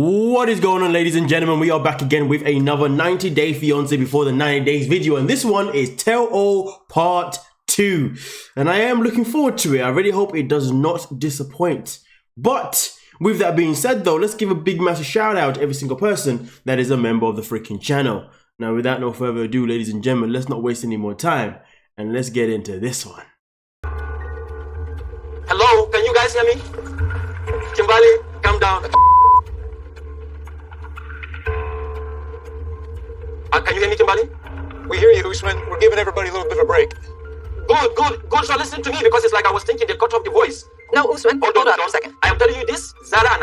What is going on, ladies and gentlemen? We are back again with another 90-day fiance before the 90 days video, and this one is Tell All Part 2. And I am looking forward to it. I really hope it does not disappoint. But with that being said though, let's give a big massive shout out to every single person that is a member of the freaking channel. Now without no further ado, ladies and gentlemen, let's not waste any more time and let's get into this one. Hello, can you guys hear me? Kimberly, calm down. Can you hear me, Kimberly? We hear you, Usman. We're giving everybody a little bit of a break. Good. So listen to me because it's like I was thinking they cut off the voice. No, Usman, hold on a second. I am telling you this, Zara and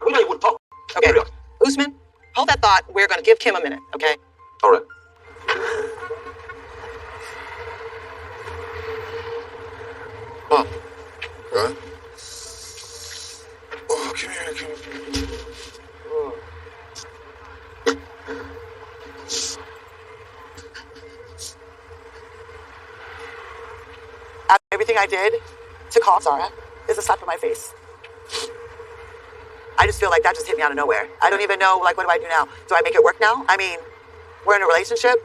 we don't even talk. Okay, Usman, hold that thought. We're going to give Kim a minute, okay? All right. Mom. Right? Oh, come here. Everything I did to call Zara is a slap in my face. I just feel like that just hit me out of nowhere. I don't even know, like, what do I do now? Do I make it work now? I mean, we're in a relationship.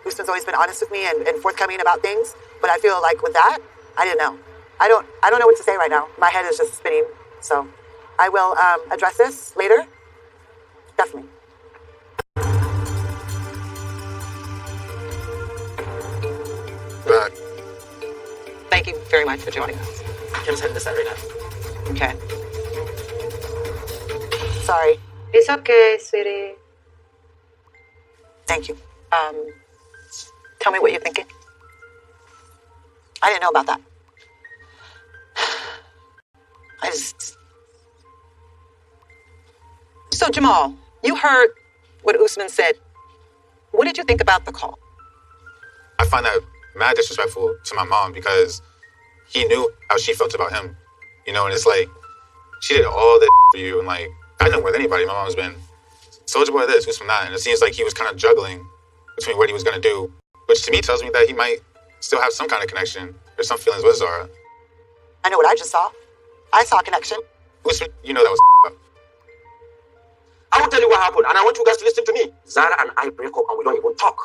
Usman's always been honest with me and forthcoming about things, but I feel like with that, I didn't know. I don't know what to say right now. My head is just spinning. So I will address this later. Definitely. Back. Thank you very much for joining us. Kim's heading this out right now. Okay. Sorry. It's okay, sweetie. Thank you. Tell me what you're thinking. I didn't know about that. So, Jamal, you heard what Usman said. What did you think about the call? I find that mad disrespectful to my mom because he knew how she felt about him. You know, and it's like, she did all this for you, and like, I know with anybody, my mom's been, Soldier Boy this, Usman that, and it seems like he was kind of juggling between what he was going to do, which to me tells me that he might still have some kind of connection or some feelings with Zara. I know what I just saw. I saw a connection. Usman, you know that was up. I will tell you what happened, and I want you guys to listen to me. Zara and I break up and we don't even talk.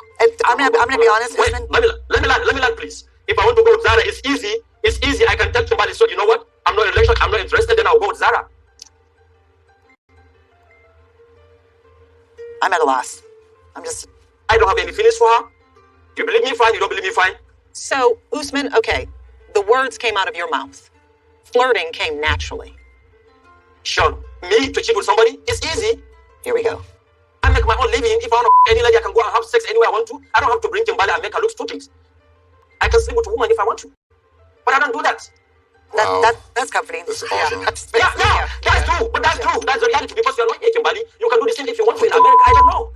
I'm gonna be honest, Wait, Usman. let me land, please. If I want to go with Zara, it's easy. I can tell somebody, so you know what? I'm not in a relationship, I'm not interested, then I'll go with Zara. I'm at a loss. I don't have any feelings for her. You believe me, fine. You don't believe me, fine. So, Usman, okay, the words came out of your mouth. Flirting came naturally. Sean, me to cheat with somebody, it's easy. Here we go. I make my own living. If I want any lady, I can go and have sex anywhere I want to. I don't have to bring Kimberly and make her look stupid. I can sleep with a woman if I want to. But I don't do that. Wow. That's comforting. That's awesome. That's true. But that's true. That's the reality because you're not here, Kimberly. You can do the same if you want to in America. I don't know.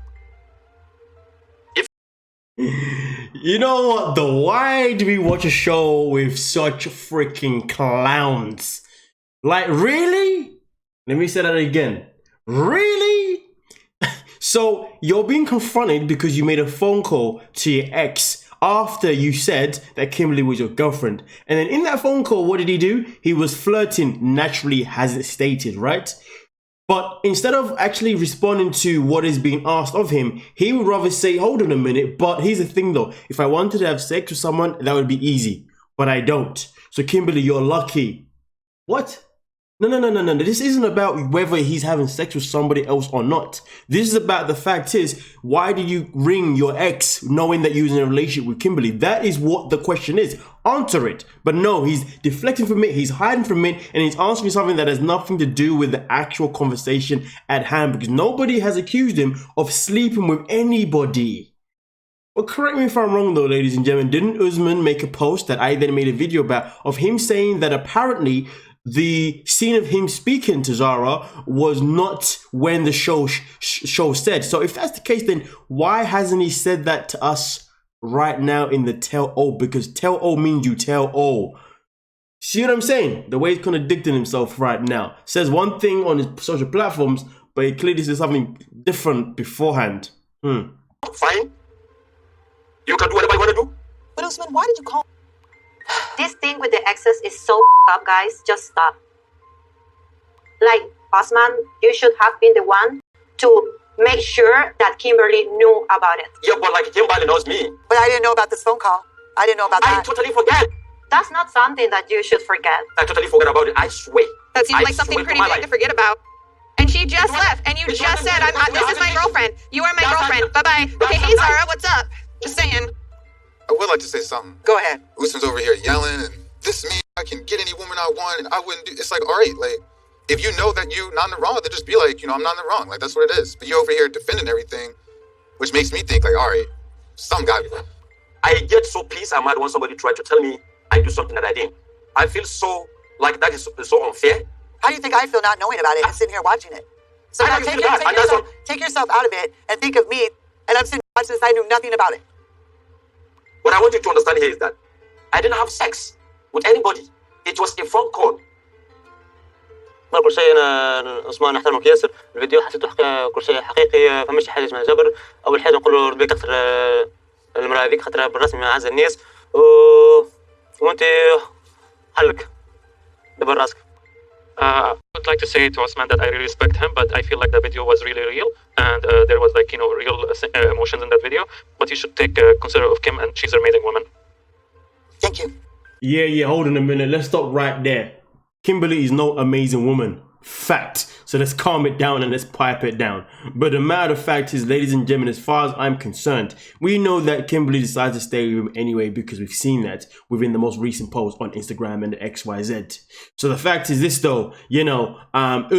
You know what though? Why do we watch a show with such freaking clowns? Like, really? Let me say that again. Really? So you're being confronted because you made a phone call to your ex after you said that Kimberly was your girlfriend. And then in that phone call, what did he do? He was flirting naturally, as it stated, right? But instead of actually responding to what is being asked of him, he would rather say, hold on a minute. But here's the thing though. If I wanted to have sex with someone, that would be easy. But I don't. So Kimberly, you're lucky. What? No. This isn't about whether he's having sex with somebody else or not. This is about the fact is, why did you ring your ex knowing that you was in a relationship with Kimberly? That is what the question is. Answer it. But no, he's deflecting from it, he's hiding from it, and he's answering something that has nothing to do with the actual conversation at hand, because nobody has accused him of sleeping with anybody. Well, correct me if I'm wrong though, ladies and gentlemen. Didn't Usman make a post that I then made a video about of him saying that apparently the scene of him speaking to Zara was not when the show said. So if that's the case, then why hasn't he said that to us right now in the tell all? Because tell all means you tell all. See what I'm saying? The way he's contradicting himself right now. Says one thing on his social platforms, but he clearly says something different beforehand. Fine. You can do whatever you want to do. But Usman, why did you call? This thing with the exes is so up, guys. Just stop. Like, Usman, you should have been the one to make sure that Kimberly knew about it. Yeah, but like Kimberly knows me. But I didn't know about this phone call. I didn't know about I that. totally forget. That's not something that you should forget. I totally forgot about it. I swear. That seems I like something swear to pretty my big life. to forget about. And she just left, and you it just wasn't- said, this is my girlfriend. You are my That's girlfriend. not- Bye-bye. that's Okay, not hey, right. Zara, what's up? Just saying. I would like to say something. Go ahead. Usman's over here yelling, and this me, I can get any woman I want, and I wouldn't do. It's like, all right, like, if you know that you're not in the wrong, then just be like, I'm not in the wrong. Like, that's what it is. But you're over here defending everything, which makes me think, like, all right, some guy. I get so pissed and mad when somebody tried to tell me I do something that I didn't. I feel so like that is so unfair. How do you think I feel not knowing about it and sitting here watching it? So I now don't feel that, and that's take yourself out of it and think of me, and I'm sitting watching this, I knew nothing about it. What I want you to understand here is that I didn't have sex with anybody. It was a phone call. ما كل شيء انا عثمان احترمك ياسر الفيديو حسيت تحكي كل شيء حقيقي فماش حاجه اسمها جبر اول حاجه نقول له ربي كثر المراه هذيك خاطر بالرسمي اعز الناس وانت حلك دبر راسك. I would like to say to Usman that I really respect him, but I feel like the video was really real, and there was like real emotions in that video. But you should take consider of Kim, and she's an amazing woman. Thank you. Yeah, hold on a minute. Let's stop right there. Kimberly is no amazing woman. Fact. So let's calm it down and let's pipe it down. But the matter of fact is, ladies and gentlemen, as far as I'm concerned, we know that Kimberly decided to stay with him anyway because we've seen that within the most recent post on Instagram and the XYZ. So the fact is this though,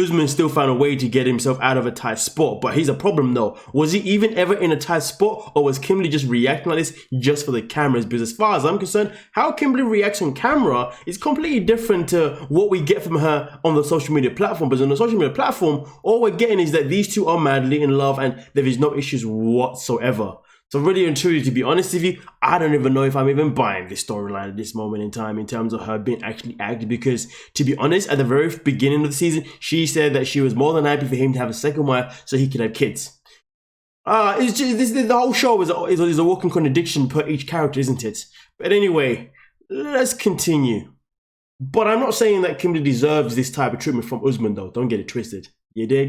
Usman still found a way to get himself out of a tight spot. But here's a problem though. Was he even ever in a tight spot, or was Kimberly just reacting like this just for the cameras? Because as far as I'm concerned, how Kimberly reacts on camera is completely different to what we get from her on the social media platform. But on the social media platform, all we're getting is that these two are madly in love and there is no issues whatsoever. So really and truly, to be honest with you, I don't even know if I'm even buying this storyline at this moment in time in terms of her being actually acted, because to be honest, at the very beginning of the season, she said that she was more than happy for him to have a second wife so he could have kids. It's just the whole show is a walking contradiction per each character, isn't it? But anyway, let's continue. But I'm not saying that Kimberly deserves this type of treatment from Usman though. Don't get it twisted. You dig?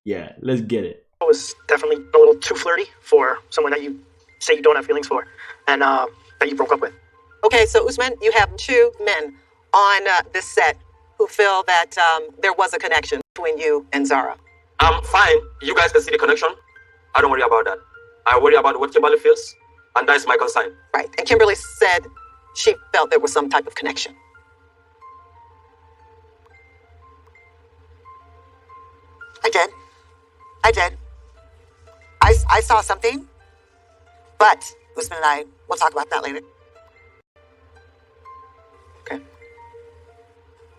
Yeah, let's get it. It was definitely a little too flirty for someone that you say you don't have feelings for and that you broke up with. Okay, so Usman, you have two men on this set who feel that there was a connection between you and Zara. I'm fine. You guys can see the connection. I don't worry about that. I worry about what Kimberly feels, and that's my concern. Right, and Kimberly said she felt there was some type of connection. I did. I saw something, but Usman and I, we'll talk about that later. Okay.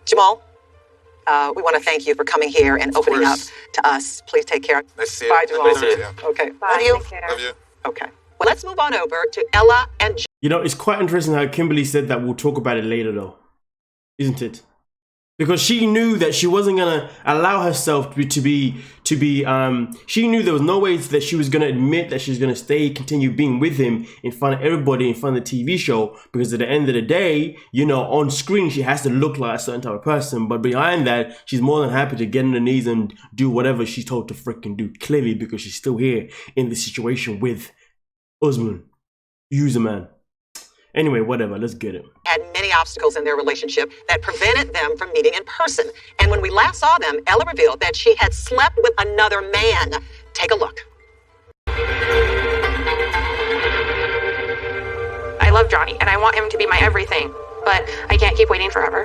Jamal, we want to thank you for coming here and opening up to us. Please take care. Nice to see you. Bye, Jamal. Nice to see you. Okay. Bye, Love you. take care. Love you. Okay. Well, let's move on over to Ella and It's quite interesting how Kimberly said that we'll talk about it later though. Isn't it? Because she knew that she wasn't gonna allow herself to be she knew there was no way that she was gonna admit that she's gonna continue being with him in front of everybody, in front of the TV show, because at the end of the day, on screen she has to look like a certain type of person, but behind that, she's more than happy to get on her knees and do whatever she's told to freaking do, clearly because she's still here in this situation with Usman. Usman. Anyway, whatever, let's get it. had many obstacles in their relationship that prevented them from meeting in person. And when we last saw them, Ella revealed that she had slept with another man. Take a look. I love Johnny, and I want him to be my everything, but I can't keep waiting forever.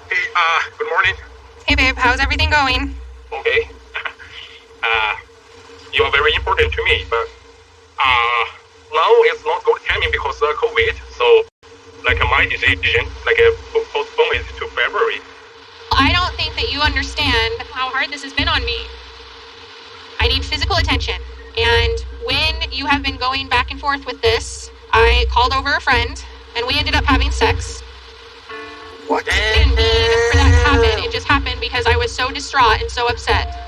Hey, good morning. Hey, babe, how's everything going? Okay. You are very important to me, but now it's not good timing because of COVID. So, my decision, postpone it to February. I don't think that you understand how hard this has been on me. I need physical attention, and when you have been going back and forth with this, I called over a friend, and we ended up having sex. What? I didn't mean for that to happen. It just happened because I was so distraught and so upset.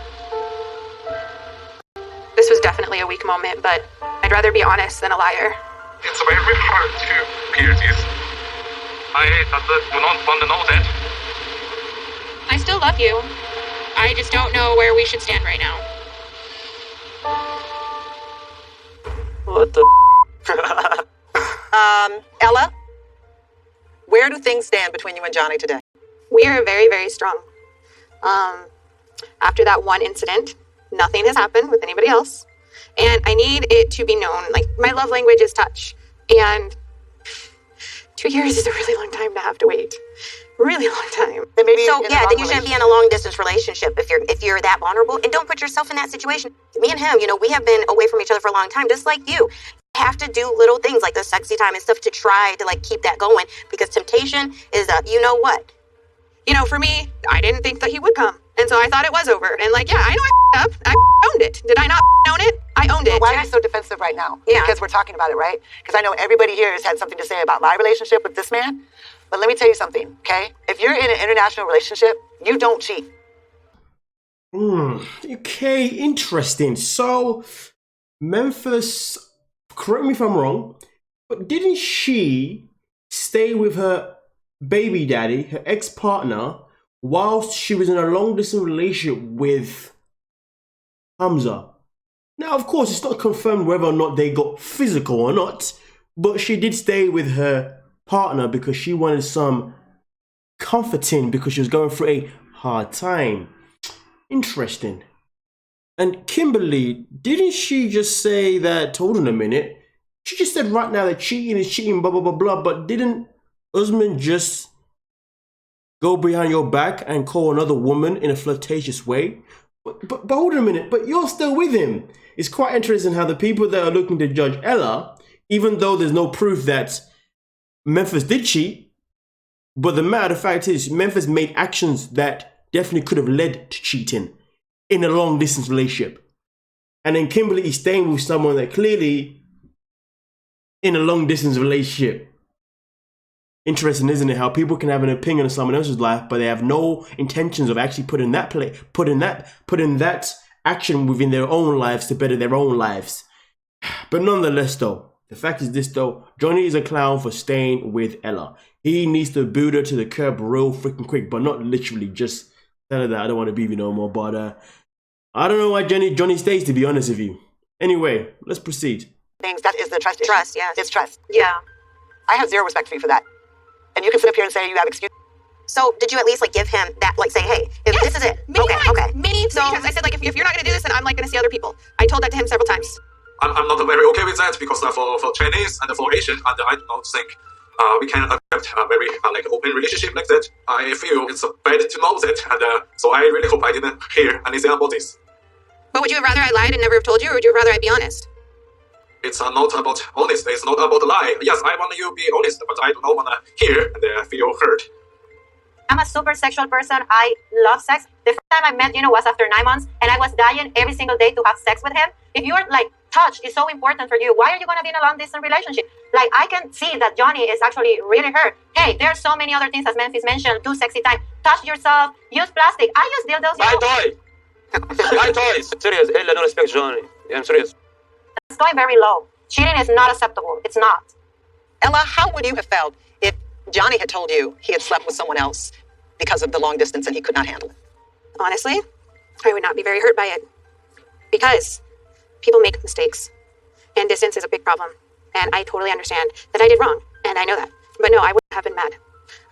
This was definitely a weak moment, but I'd rather be honest than a liar. It's very hard to hear this. I just do not want to know that. I still love you. I just don't know where we should stand right now. What the? Ella, where do things stand between you and Johnny today? We are very, very strong. After that one incident, nothing has happened with anybody else. And I need it to be known, like, my love language is touch. And 2 years is a really long time to have to wait. Really long time. Then maybe So in a yeah, long then you shouldn't be in a long distance relationship if you're that vulnerable. And don't put yourself in that situation. Me and him, we have been away from each other for a long time, just like you. Have to do little things like the sexy time and stuff to try to like keep that going, because temptation is you know what? For me, I didn't think that he would come. And so I thought it was over. And like, yeah, I know I up. I owned it. Did I not own it? I owned it. Why are you so defensive right now? Yeah. Because we're talking about it, right? Because I know everybody here has had something to say about my relationship with this man. But let me tell you something, okay? If you're in an international relationship, you don't cheat. Okay, interesting. So, Memphis, correct me if I'm wrong, but didn't she stay with her baby daddy, her ex-partner, whilst she was in a long-distance relationship with Hamza? Now, of course, it's not confirmed whether or not they got physical or not, but she did stay with her partner because she wanted some comforting because she was going through a hard time. Interesting. And Kimberly, didn't she just say that, hold on a minute, she just said right now that cheating is cheating, blah, blah, blah, blah, but didn't Usman just go behind your back and call another woman in a flirtatious way? But hold on a minute, but you're still with him. It's quite interesting how the people that are looking to judge Ella, even though there's no proof that Memphis did cheat, but the matter of fact is Memphis made actions that definitely could have led to cheating in a long distance relationship. And then Kimberly is staying with someone that clearly in a long distance relationship. Interesting, isn't it? How people can have an opinion of someone else's life, but they have no intentions of actually putting that action within their own lives to better their own lives. But nonetheless, though, the fact is this, though, Johnny is a clown for staying with Ella. He needs to boot her to the curb real freaking quick, but not literally just tell her that I don't want to be with you no more. But I don't know why Johnny stays, to be honest with you. Anyway, let's proceed. Things, that is the trust issue. Trust, yes. It's trust. Yeah. I have zero respect for you for that. And you can sit up here and say you have excuse. So did you at least like give him that, like say, hey, if Yes, this is it? Many times. Okay. Many times. I said, like, if you're not going to do this, then I'm like going to see other people. I told that to him several times. I'm not very okay with that because for Chinese and for Asian, and I do not think we can accept a very open relationship like that. I feel it's bad to know that, and so I really hope I didn't hear anything about this. But would you have rather I lied and never have told you, or would you have rather I be honest? It's not about honest. It's not about lie. Yes, I want you to be honest, but I do not want to hear and feel hurt. I'm a super sexual person. I love sex. The first time I met Gino was after 9 months, and I was dying every single day to have sex with him. If you're like, touch is so important for you, why are you going to be in a long distance relationship? Like, I can see that Johnny is actually really hurt. Hey, there are so many other things, as Memphis mentioned. Do sexy time. Touch yourself. Use plastic. I use dildos. My toy! My toys! Serious, Ella, don't respect Johnny. I'm serious. It's going very low. Cheating is not acceptable. It's not. Ella, how would you have felt if Johnny had told you he had slept with someone else because of the long distance and he could not handle it? Honestly, I would not be very hurt by it. Because people make mistakes. And distance is a big problem. And I totally understand that I did wrong. And I know that. But no, I wouldn't have been mad.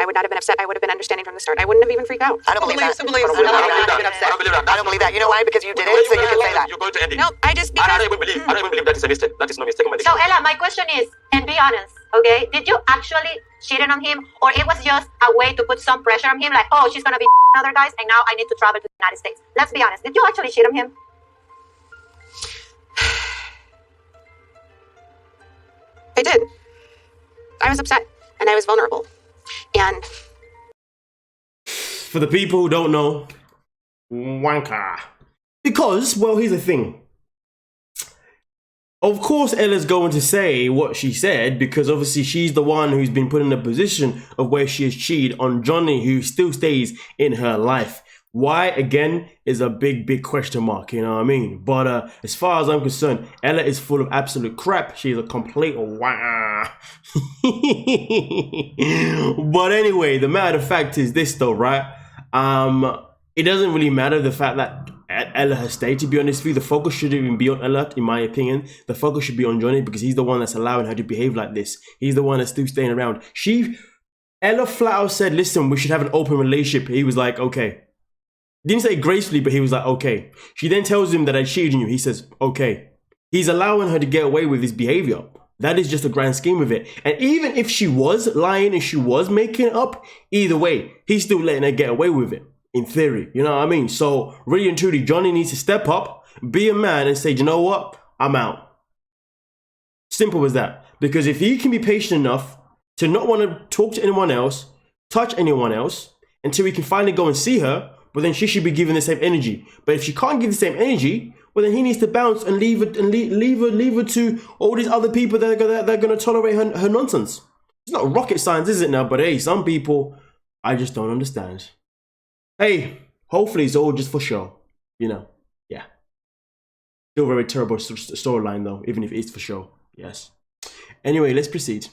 I would not have been upset. I would have been understanding from the start. I wouldn't have even freaked out. I don't believe that. I don't believe that. I don't believe that. You know why? Because you did it, so you can say that. You're going to end it. No, I just I because... don't even believe that is a mistake. That is no mistake on my So, dictionary. Ella, my question is, and be honest, okay? Did you actually cheat on him, or it was just a way to put some pressure on him, like, oh, she's gonna be other guys, and now I need to travel to the United States? Let's be honest. Did you actually cheat on him? I did. I was upset. And I was vulnerable. And... For the people who don't know, wanker. Because, well, here's the thing. Of course, Ella's going to say what she said because obviously she's the one who's been put in a position of where she has cheated on Johnny, who still stays in her life. Why, again, is a big question mark, you know what I mean? But as far as I'm concerned, Ella is full of absolute crap. She's a complete wah. But anyway, the matter of fact is this though, right? It doesn't really matter the fact that Ella has stayed, to be honest with you. The focus shouldn't even be on Ella, in my opinion. The focus should be on Johnny because he's the one that's allowing her to behave like this. He's the one that's still staying around. Ella flat out said, listen, we should have an open relationship. He was like, okay. Didn't say gracefully, but he was like, okay. She then tells him that I cheated on you. He says, okay. He's allowing her to get away with his behavior. That is just the grand scheme of it. And even if she was lying and she was making it up, either way, he's still letting her get away with it. In theory, you know what I mean? So really and truly, Johnny needs to step up, be a man and say, you know what? I'm out. Simple as that. Because if he can be patient enough to not want to talk to anyone else, touch anyone else, until he can finally go and see her, well then she should be given the same energy. But if she can't give the same energy, well then he needs to bounce and leave her to all these other people that are going to tolerate her nonsense. It's not rocket science, is it now? But hey, some people, I just don't understand. Hey, hopefully it's all just for show, you know, yeah. Still very terrible storyline though, even if it's for show, yes. Anyway, let's proceed.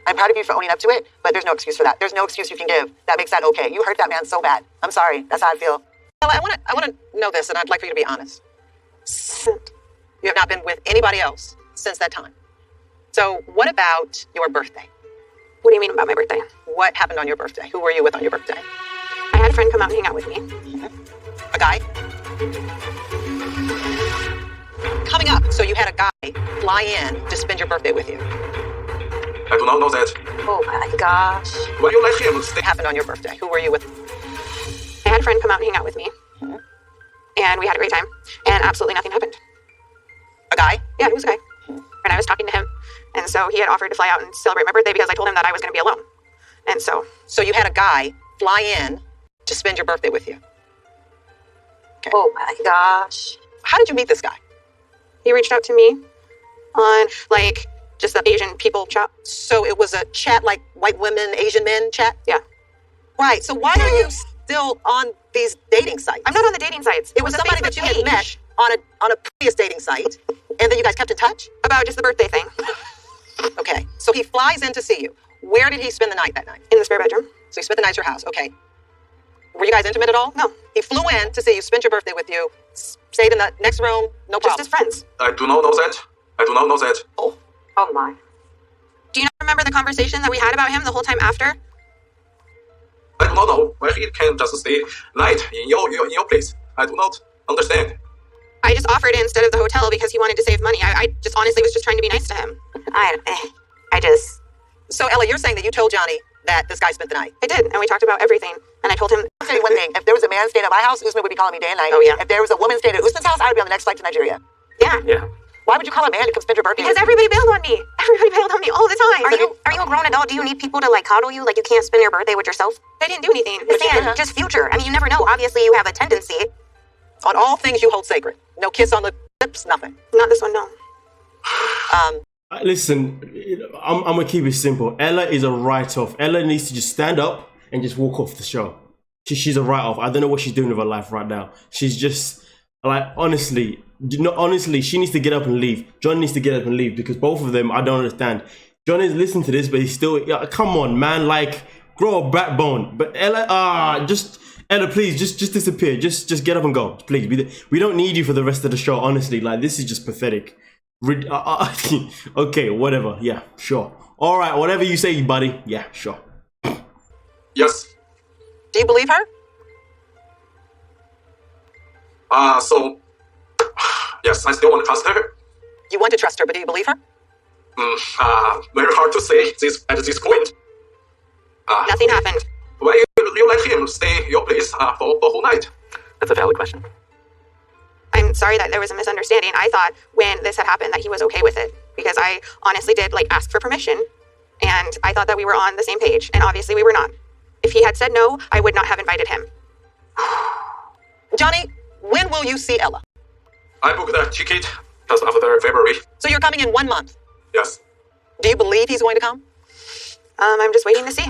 I'm proud of you for owning up to it, but there's no excuse for that. There's no excuse you can give that makes that okay. You hurt that man so bad. I'm sorry. That's how I feel. Ella, I want to know this, and I'd like for you to be honest. You have not been with anybody else since that time. So what about your birthday? What do you mean about my birthday? What happened on your birthday? Who were you with on your birthday? I had a friend come out and hang out with me. A guy? Coming up, so you had a guy fly in to spend your birthday with you. I do not know that. Oh my gosh. Will you let him stay? What happened on your birthday? Who were you with? I had a friend come out and hang out with me. And we had a great time. And absolutely nothing happened. A guy? Yeah, he was a guy. And I was talking to him. And so he had offered to fly out and celebrate my birthday because I told him that I was going to be alone. And so you had a guy fly in to spend your birthday with you. Okay. Oh my gosh. How did you meet this guy? He reached out to me on like just the Asian people chat. So it was a chat like white women, Asian men chat? Yeah. Right. So why are you still on these dating sites? I'm not on the dating sites. It was somebody that you had met on a previous dating site, and then you guys kept in touch? About just the birthday thing. Okay. So he flies in to see you. Where did he spend the night that night? In the spare bedroom. So he spent the night at your house. Okay. Were you guys intimate at all? No. He flew in to see you, spent your birthday with you, stayed in the next room, no problem. Just as friends. I do not know that. I do not know that. Oh my. Do you not remember the conversation that we had about him the whole time after? I do not know why he can just stay night in your place. I do not understand. I just offered it instead of the hotel because he wanted to save money. I just honestly was just trying to be nice to him. So Ella, you're saying that you told Johnny that this guy spent the night? I did, and we talked about everything. And I told him... I'll tell you one thing. If there was a man staying at my house, Usman would be calling me day and night. Oh, yeah. If there was a woman staying at Usman's house, I would be on the next flight to Nigeria. Yeah. Why would you call a man to come spend your birthday? Because everybody bailed on me. Everybody bailed on me all the time. Are you a grown adult? Do you need people to like coddle you? Like you can't spend your birthday with yourself? I didn't do anything. Just future. I mean, you never know. Obviously, you have a tendency. On all things you hold sacred. No kiss on the lips, nothing. Not this one, no. Listen, I'm gonna keep it simple. Ella is a write-off. Ella needs to just stand up and just walk off the show. She's a write-off. I don't know what she's doing with her life right now. She's just like, honestly, she needs to get up and leave. John needs to get up and leave because both of them, I don't understand. John is listening to this, but he's still, come on, man, like, grow a backbone. But Ella, Ella, please, just disappear. Just get up and go, please. We don't need you for the rest of the show, honestly. Like, this is just pathetic. Okay, whatever. Yeah, sure. All right, whatever you say, buddy. Yeah, sure. Yes. Do you believe her? Yes, I still want to trust her. You want to trust her, but do you believe her? Very hard to say at this point. Nothing happened. Why you let him stay your place for the whole night? That's a valid question. I'm sorry that there was a misunderstanding. I thought when this had happened that he was okay with it because I honestly did like ask for permission and I thought that we were on the same page and obviously we were not. If he had said no, I would not have invited him. Johnny, when will you see Ella? I booked a ticket just after February. So you're coming in 1 month? Yes. Do you believe he's going to come? I'm just waiting to see.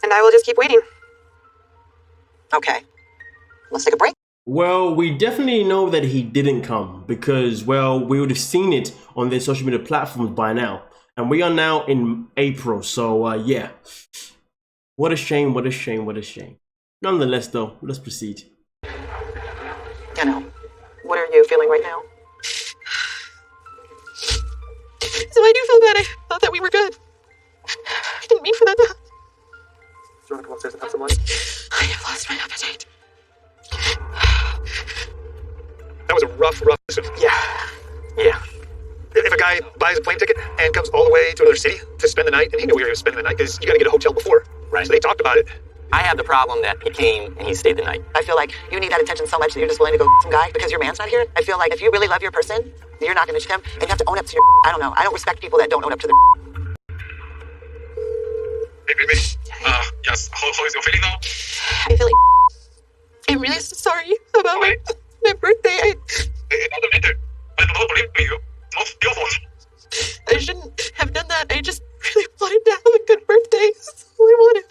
And I will just keep waiting. Okay. Let's take a break. Well, we definitely know that he didn't come because, well, we would have seen it on their social media platforms by now. And we are now in April, so yeah. What a shame, what a shame, what a shame. Nonetheless, though, let's proceed. You know, what are you feeling right now? So I do feel bad. I thought that we were good. I didn't mean for that to happen. Do you want to come upstairs and have some lunch? I have lost my appetite. That was a rough decision. Yeah. If a guy buys a plane ticket and comes all the way to another city to spend the night, and he knew he was spending the night because you got to get a hotel before, right? So they talked about it. I have the problem that he came and he stayed the night. I feel like you need that attention so much that you're just willing to go some guy because your man's not here. I feel like if you really love your person, you're not going to him, and you have to own up to your. I don't know. I don't respect people that don't own up to their. Hey, baby. Yes. How is your feeling now? I feel like I'm really sorry about my birthday. It doesn't matter. I do not believe in you. It's not your fault. I shouldn't have done that. I just really wanted to have a good birthday. That's all I wanted.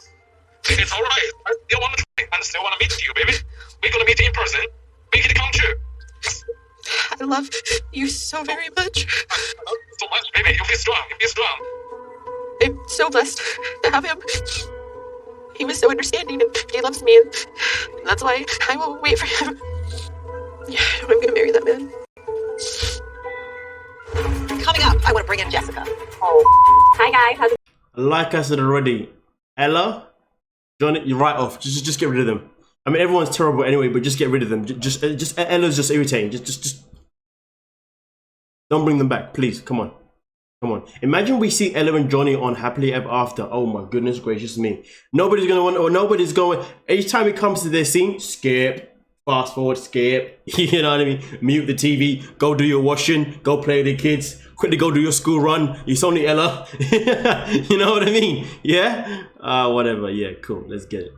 It's alright. I still want to try and still want to meet you, baby. We're gonna meet in person. Make it come true. I love you so very much. So much, baby. You feel strong. You feel strong. I'm so blessed to have him. He was so understanding and he loves me, and that's why I won't wait for him. I'm gonna marry that man. Coming up, I want to bring in Jessica. Oh. Hi, guys. Like I said already, Ella, Johnny, you're right off. Just get rid of them. I mean, everyone's terrible anyway, but just get rid of them. Just Ella's just irritating. Just don't bring them back, please. Come on. Imagine we see Ella and Johnny on Happily Ever After. Oh my goodness gracious me. Nobody's gonna want, or nobody's going. Each time it comes to their scene, skip. Fast forward, skip. You know what I mean? Mute the TV. Go do your washing. Go play with the kids. Quickly go do your school run. It's only Ella. You know what I mean? Yeah? Whatever. Yeah, cool. Let's get it.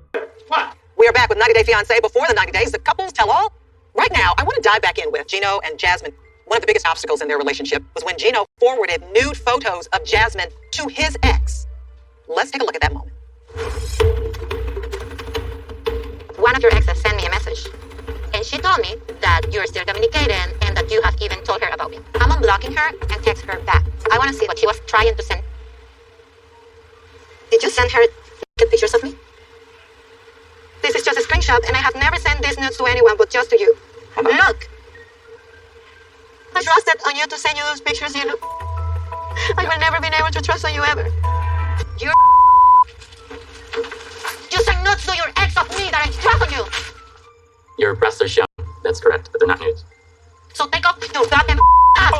What? We are back with 90 Day Fiancé. Before the 90 days, the couples tell all. Right now, I want to dive back in with Gino and Jasmine. One of the biggest obstacles in their relationship was when Gino forwarded nude photos of Jasmine to his ex. Let's take a look at that moment. One of your exes sent me a message, and she told me that you're still communicating and that you have even told her about me. I'm unblocking her and text her back. I want to see what she was trying to send. Did you send her pictures of me? This is just a screenshot, and I have never sent these nudes to anyone but just to you. Look! I trusted on you to send you those pictures, you know. I will never be able to trust on you ever. You sent nudes to your ex of me that I trust on you. Your breasts are shown. That's correct, but they're not nudes. So take off your goddamn ass.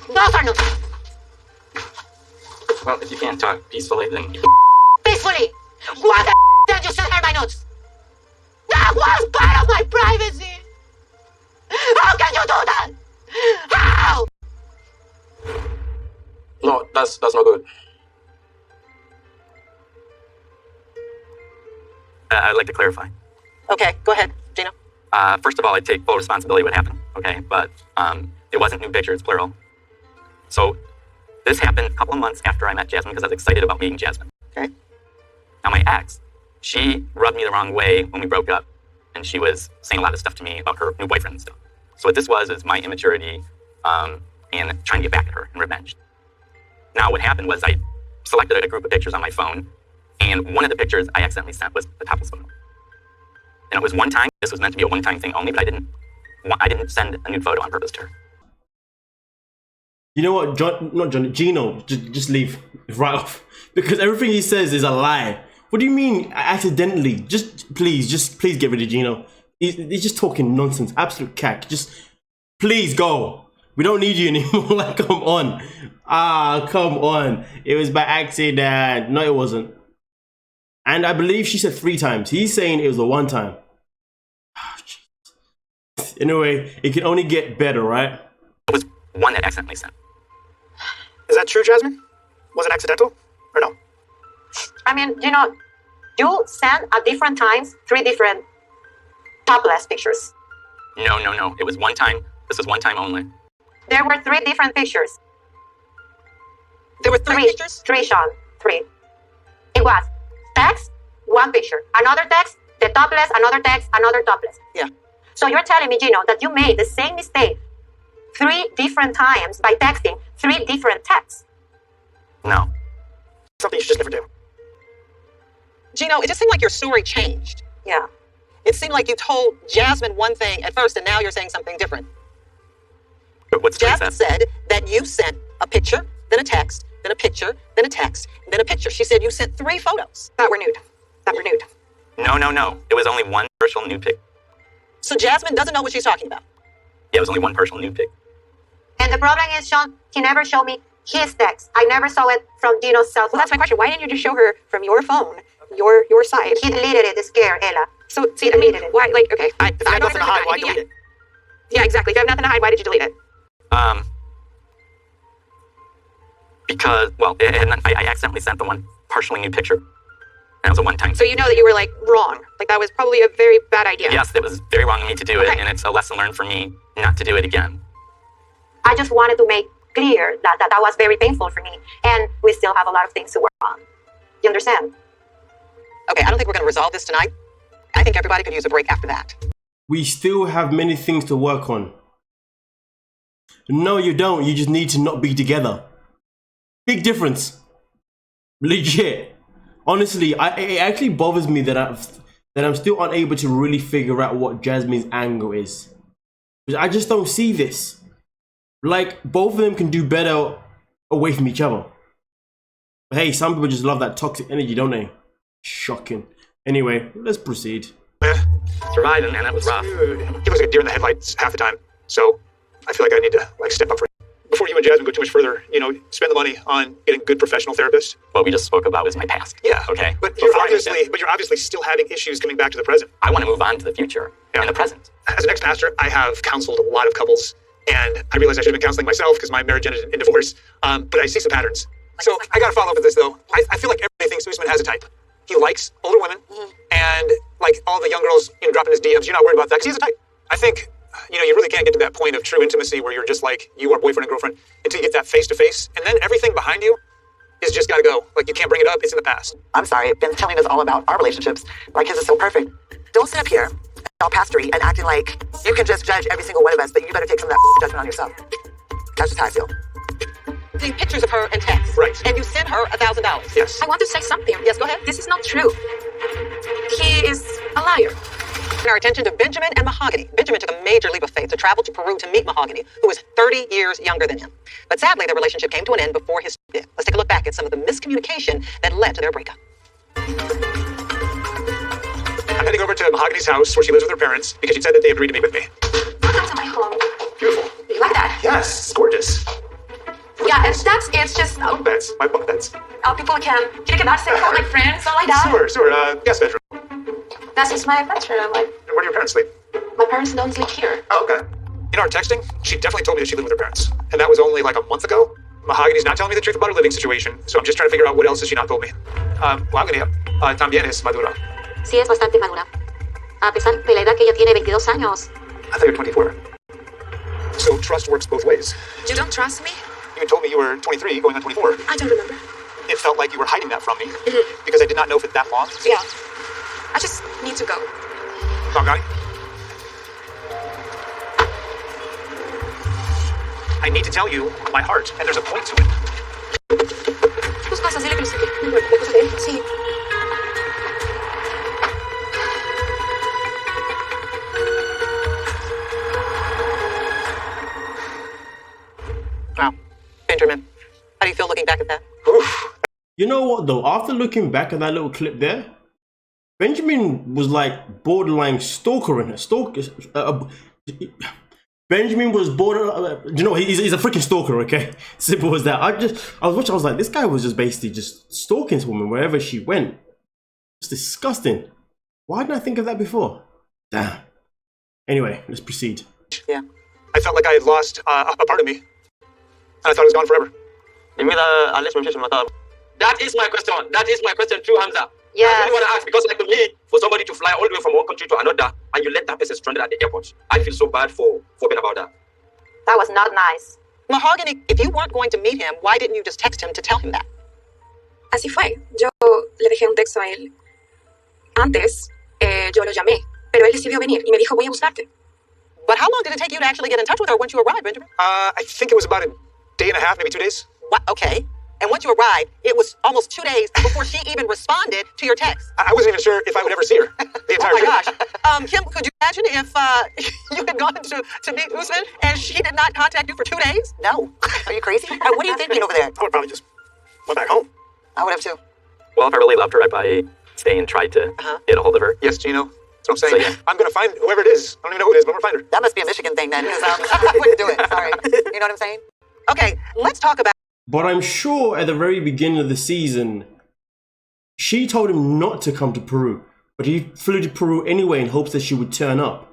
Those are nudes. Well, if you can't talk peacefully, then you Peacefully. Why the did you send her my nudes? That was part of my privacy. How can you do that? How? No, that's not good. I'd like to clarify. Okay, go ahead, Gino. First of all, I take full responsibility what happened, okay? But it wasn't nude pictures, plural. So this happened a couple of months after I met Jasmine because I was excited about meeting Jasmine. Okay. Now my ex, she rubbed me the wrong way when we broke up, and she was saying a lot of stuff to me about her new boyfriend and stuff. So what this was is my immaturity and trying to get back at her and revenge. Now what happened was I selected a group of pictures on my phone, and one of the pictures I accidentally sent was the topless photo. And it was one time. This was meant to be a one-time thing only, but I didn't send a nude photo on purpose to her. You know what, Gino, just leave right off, because everything he says is a lie. What do you mean accidentally? Please get rid of Gino. He's just talking nonsense, absolute cack. Just please go. We don't need you anymore. Like, come on. Come on. It was by accident. No, it wasn't. And I believe she said 3 times. He's saying it was the 1 time. Anyway, it can only get better, right? It was one that accidentally sent. Is that true, Jasmine? Was it accidental or no? I mean, you know, you sent at different times 3 different topless pictures. No. It was one time. This was one time only. There were 3 different pictures. There were 3 pictures? 3, Sean. 3. It was text, 1 picture. Another text, The topless, another text, another topless. Yeah. So you're telling me, Gino, that you made the same mistake 3 different times by texting 3 different texts? No. Something you should just never do. Gino, it just seemed like your story changed. Yeah. It seemed like you told Jasmine one thing at first, and now you're saying something different. But what's Jasmine said that you sent a picture, then a text, then a picture, then a text, and then a picture. She said you sent 3 photos. That were nude. No. It was only one personal nude pic. So Jasmine doesn't know what she's talking about. Yeah, it was only one personal nude pic. And the problem is, Sean, he never showed me his text. I never saw it from Gino's cell phone. Well, that's my question. Why didn't you just show her from your phone, your side? He deleted it, scared Ella. So, see, I mean, why, like, okay. I have nothing to hide, why delete it? Yeah, exactly. If you have nothing to hide, why did you delete it? Because, well, I accidentally sent the one personally nude picture. And it was a one-time So thing. you know that you were, like, wrong. Like, that was probably a very bad idea. Yes, it was very wrong of me to do it, Okay. and it's a lesson learned for me not to do it again. I just wanted to make clear that was very painful for me. And we still have a lot of things to work on. You understand? Okay, I don't think we're going to resolve this tonight. I think everybody could use a break after that. We still have many things to work on. No, you don't. You just need to not be together. Big difference. Legit. Honestly, it actually bothers me that I'm still unable to really figure out what Jasmine's angle is. Because I just don't see this. Like, both of them can do better away from each other. But hey, some people just love that toxic energy, don't they? Shocking. Anyway, let's proceed. Survived, and it was rough. He looks like a deer in the headlights half the time. So I feel like I need to step up for him. Before you and Jasmine go too much further, spend the money on getting good professional therapists. What we just spoke about was my past. Yeah. Okay. But you're obviously still having issues coming back to the present. I want to move on to the future and the present. As an ex-pastor, I have counseled a lot of couples, and I realized I should have been counseling myself because my marriage ended in divorce. But I see some patterns. So I got to follow up with this, though. I feel like everybody thinks Usman has a type. He likes older women, and like all the young girls, dropping his DMs. You're not worried about that because he's a type. I think, you really can't get to that point of true intimacy where you're just like you are boyfriend and girlfriend until you get that face to face, and then everything behind you is just got to go. Like you can't bring it up; it's in the past. I'm sorry, I've been telling us all about our relationships. Like his is so perfect. Don't sit up here, all pastory, and acting like you can just judge every single one of us, but you better take some of that judgment on yourself. That's just how I feel. See pictures of her and text. Right. And you sent her $1,000. Yes. I want to say something. Yes, go ahead. This is not true. He is a liar. Turn our attention to Benjamin and Mahogany. Benjamin took a major leap of faith to travel to Peru to meet Mahogany, who was 30 years younger than him. But sadly, their relationship came to an end before his did. Let's take a look back at some of the miscommunication that led to their breakup. I'm heading over to Mahogany's house where she lives with her parents because she said that they agreed to meet with me. Welcome to my home. Beautiful. You like that? Yes, it's gorgeous. Yeah, it's just Bunk beds. My bunk beds. people can quedarse con like friends, something like that. Sure. Guest bedroom. That's just my bedroom. Like And where do your parents sleep? my parents don't sleep here. Oh, okay. In our texting, she definitely told me that she lived with her parents. And that was only like a month ago. Mahogany's not telling me the truth about her living situation, so I'm just trying to figure out what else has she not told me. Mahogany también es madura. Sí, es bastante madura. A pesar de la edad que ella tiene, 22 años. I thought you were 24. So trust works both ways. You don't trust me? You had told me you were 23, going on 24. I don't remember. It felt like you were hiding that from me because I did not know for that long. Yeah. I just need to go. Mahogany? I need to tell you my heart, and there's a point to it. Tus cosas, dile que lo saque. No importa, cosas de él. Sí. Wow. Benjamin, how do you feel looking back at that? You know what though? After looking back at that little clip there, Benjamin was like borderline stalkering her. Benjamin was he's a freaking stalker, okay? Simple as that. I was watching, I was like, this guy was just basically just stalking this woman wherever she went. It's disgusting. Why didn't I think of that before? Damn. Anyway, let's proceed. Yeah. I felt like I had lost a part of me, and I thought it was gone forever. That is my question. That is my question, true Hamza. Yes. I really want to ask, because like to me, for somebody to fly all the way from one country to another, and you let that person stranded at the airport, I feel so bad for Ben about that. That was not nice. Mahogany, if you weren't going to meet him, why didn't you just text him to tell him that? Así fue. Yo le dejé un texto a él antes yo lo llamé, pero él decidió venir y me dijo, voy a buscarte. But how long did it take you to actually get in touch with her once you arrived, Benjamin? I think it was about a day and a half, maybe 2 days. What? Okay. And once you arrived, it was almost 2 days before she even responded to your text. I wasn't even sure if I would ever see her the entire Oh my trip. gosh. Kim, could you imagine if you had gone to meet Usman and she did not contact you for 2 days? No. Are you crazy? What are you thinking over there? I would probably just went back home. I would have too. Well, if I really loved her, I'd probably stay and try to get a hold of her. Yes, Gino. That's what I'm saying. So, yeah. I'm going to find whoever it is. I don't even know who it is, but I'm going to find her. That must be a Michigan thing then, because I wouldn't do it. Sorry. You know what I'm saying? Okay, let's talk about. But I'm sure at the very beginning of the season, she told him not to come to Peru, but he flew to Peru anyway in hopes that she would turn up.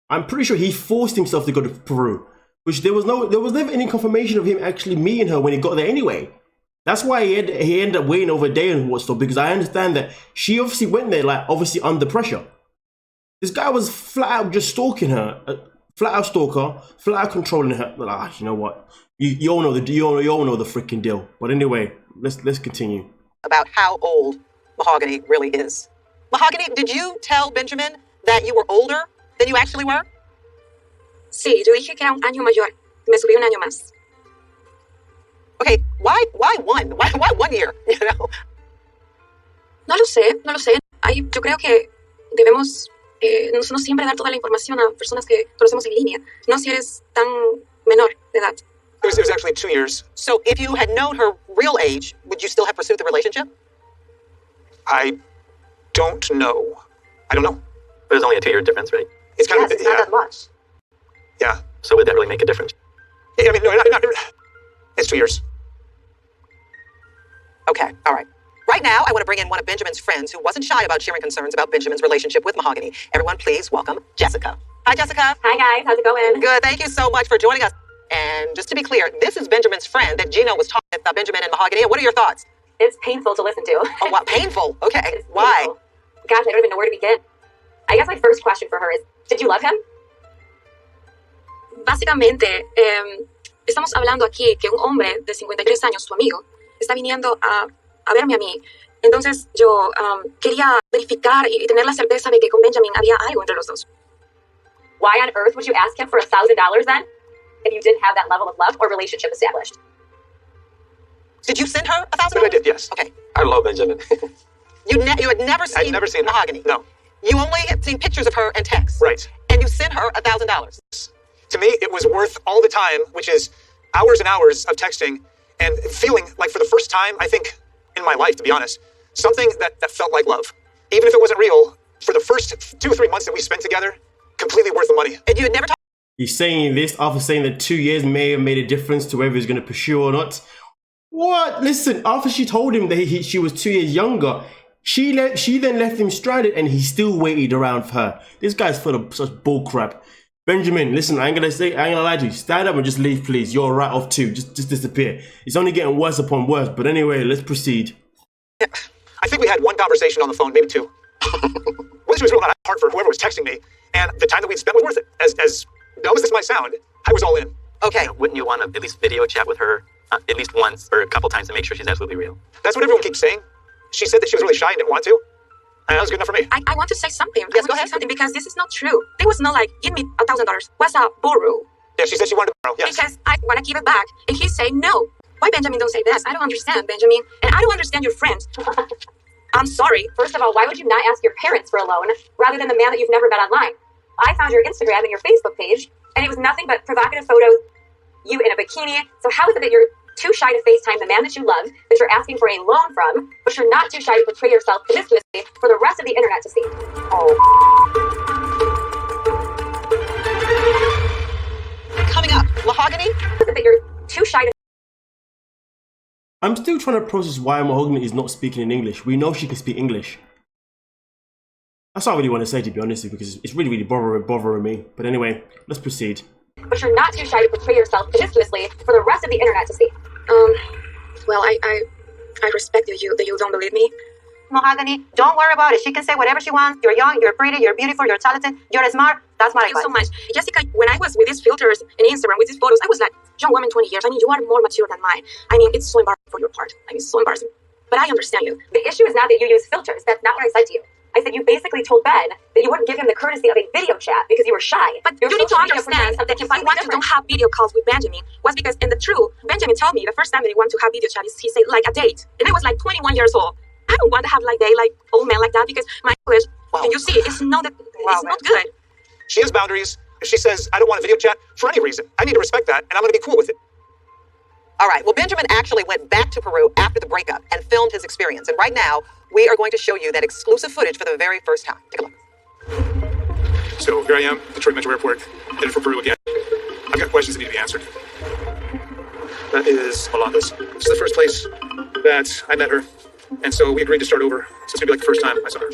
I'm pretty sure he forced himself to go to Peru, which there was never any confirmation of him actually meeting her when he got there anyway. That's why he ended up waiting over a day and what's because I understand that she obviously went there like obviously under pressure. This guy was flat out just stalking her, flat out stalker, flat out controlling her. You know what? You all know the freaking deal. But anyway, let's continue. About how old Mahogany really is. Mahogany, did you tell Benjamin that you were older than you actually were? Sí, yo dije que era un año mayor. Me subí un año más. Okay, why one? Why 1 year? You know? No lo sé. Yo creo que debemos no siempre dar toda la información a personas que conocemos en línea. No si eres tan menor de edad. It was actually 2 years. So if you had known her real age, would you still have pursued the relationship? I don't know. I don't know. There's only a 2-year difference, right? It's kind Yes, of it's not that much. Yeah. So would that really make a difference? I mean, no, not, it's 2 years. Okay, all right. Right now, I want to bring in one of Benjamin's friends who wasn't shy about sharing concerns about Benjamin's relationship with Mahogany. Everyone, please welcome Jessica. Hi, Jessica. Hi guys, how's it going? Good, thank you so much for joining us. And just to be clear, this is Benjamin's friend that Gino was talking about Benjamin and Mahogany. And what are your thoughts? It's painful to listen to. Oh, wow, painful. Okay, It's why? painful. Gosh, I don't even know where to begin. I guess my first question for her is, did you love him? Básicamente, estamos hablando aquí que un hombre de 53 años, tu amigo, está viniendo a verme a mí. Entonces yo quería verificar y tener la certeza de que con Benjamin había algo entre los dos. Why on earth would you ask him for $1,000 then, if you didn't have that level of love or relationship established? Did you send her $1,000? I did, yes. Okay. I love Benjamin. You had never seen I'd never seen her. Mahogany? No. You only had seen pictures of her and texts? Right. And you sent her $1,000? To me, it was worth all the time, which is hours and hours of texting and feeling like for the first time, I think, in my life, to be honest, something that felt like love. Even if it wasn't real, for the first 2 or 3 months that we spent together, completely worth the money. And you had never talked. He's saying this after saying that 2 years may have made a difference to whether he's going to pursue or not. What? Listen, after she told him that she was 2 years younger, she then left him stranded and he still waited around for her. This guy's full of such bullcrap. Benjamin, listen, I ain't gonna lie to you. Stand up and just leave, please. You're right off too. Just disappear. It's only getting worse upon worse. But anyway, let's proceed. I think we had one conversation on the phone, maybe 2. Which was real not hard for whoever was texting me, and the time that we'd spent was worth it. As dumb as this might sound, I was all in. Okay. Wouldn't you want to at least video chat with her at least once or a couple times to make sure she's absolutely real? That's what everyone keeps saying. She said that she was really shy and didn't want to. And that was good enough for me. I want to say something. Yes, go ahead. Say something because this is not true. There was no like, give me $1,000. What's a borrow? Yeah, she said she wanted to borrow, yes. Because I want to give it back. And he say no. Why Benjamin don't say this? I don't understand, Benjamin. And I don't understand your friends. I'm sorry. First of all, why would you not ask your parents for a loan rather than the man that you've never met online? I found your Instagram and your Facebook page, and it was nothing but provocative photos, you in a bikini. So how is it that you're too shy to FaceTime the man that you love, that you're asking for a loan from, but you're not too shy to portray yourself promiscuously for the rest of the internet to see? Oh. Coming up, Mahogany? How is it that you're too shy to... I'm still trying to process why Mahogany is not speaking in English. We know she can speak English. That's all I really want to say, to be honest, because it's really bothering me. But anyway, let's proceed. But you're not too shy to portray yourself promiscuously for the rest of the internet to see. Well, I respect that you don't believe me. Mahogany, don't worry about it. She can say whatever she wants. You're young, you're pretty, you're beautiful, you're talented, you're smart. That's my Thank you so much. Jessica, when I was with these filters and Instagram, with these photos, I was like, young woman, 20 years. I mean, you are more mature than mine. I mean, it's so embarrassing for your part. I mean, so embarrassing. But I understand you. The issue is not that you use filters. That's not what I said to you. I said you basically told Ben that you wouldn't give him the courtesy of a video chat because you were shy. But you need to understand that if I want to don't have video calls with Benjamin was because in the truth, Benjamin told me the first time that he wanted to have video chat is he said like a date. And I was like 21 years old. I don't want to have like date like old man like that because my English, and you see, it's not good. She has boundaries. If she says, I don't want a video chat for any reason, I need to respect that, and I'm going to be cool with it. All right, well, Benjamin actually went back to Peru after the breakup and filmed his experience. And right now, we are going to show you that exclusive footage for the very first time. Take a look. So here I am, Detroit Metro Airport, headed for Peru again. I've got questions that need to be answered. That is Melanda's. This is the first place that I met her, and so we agreed to start over. So it's going to be like the first time I saw her.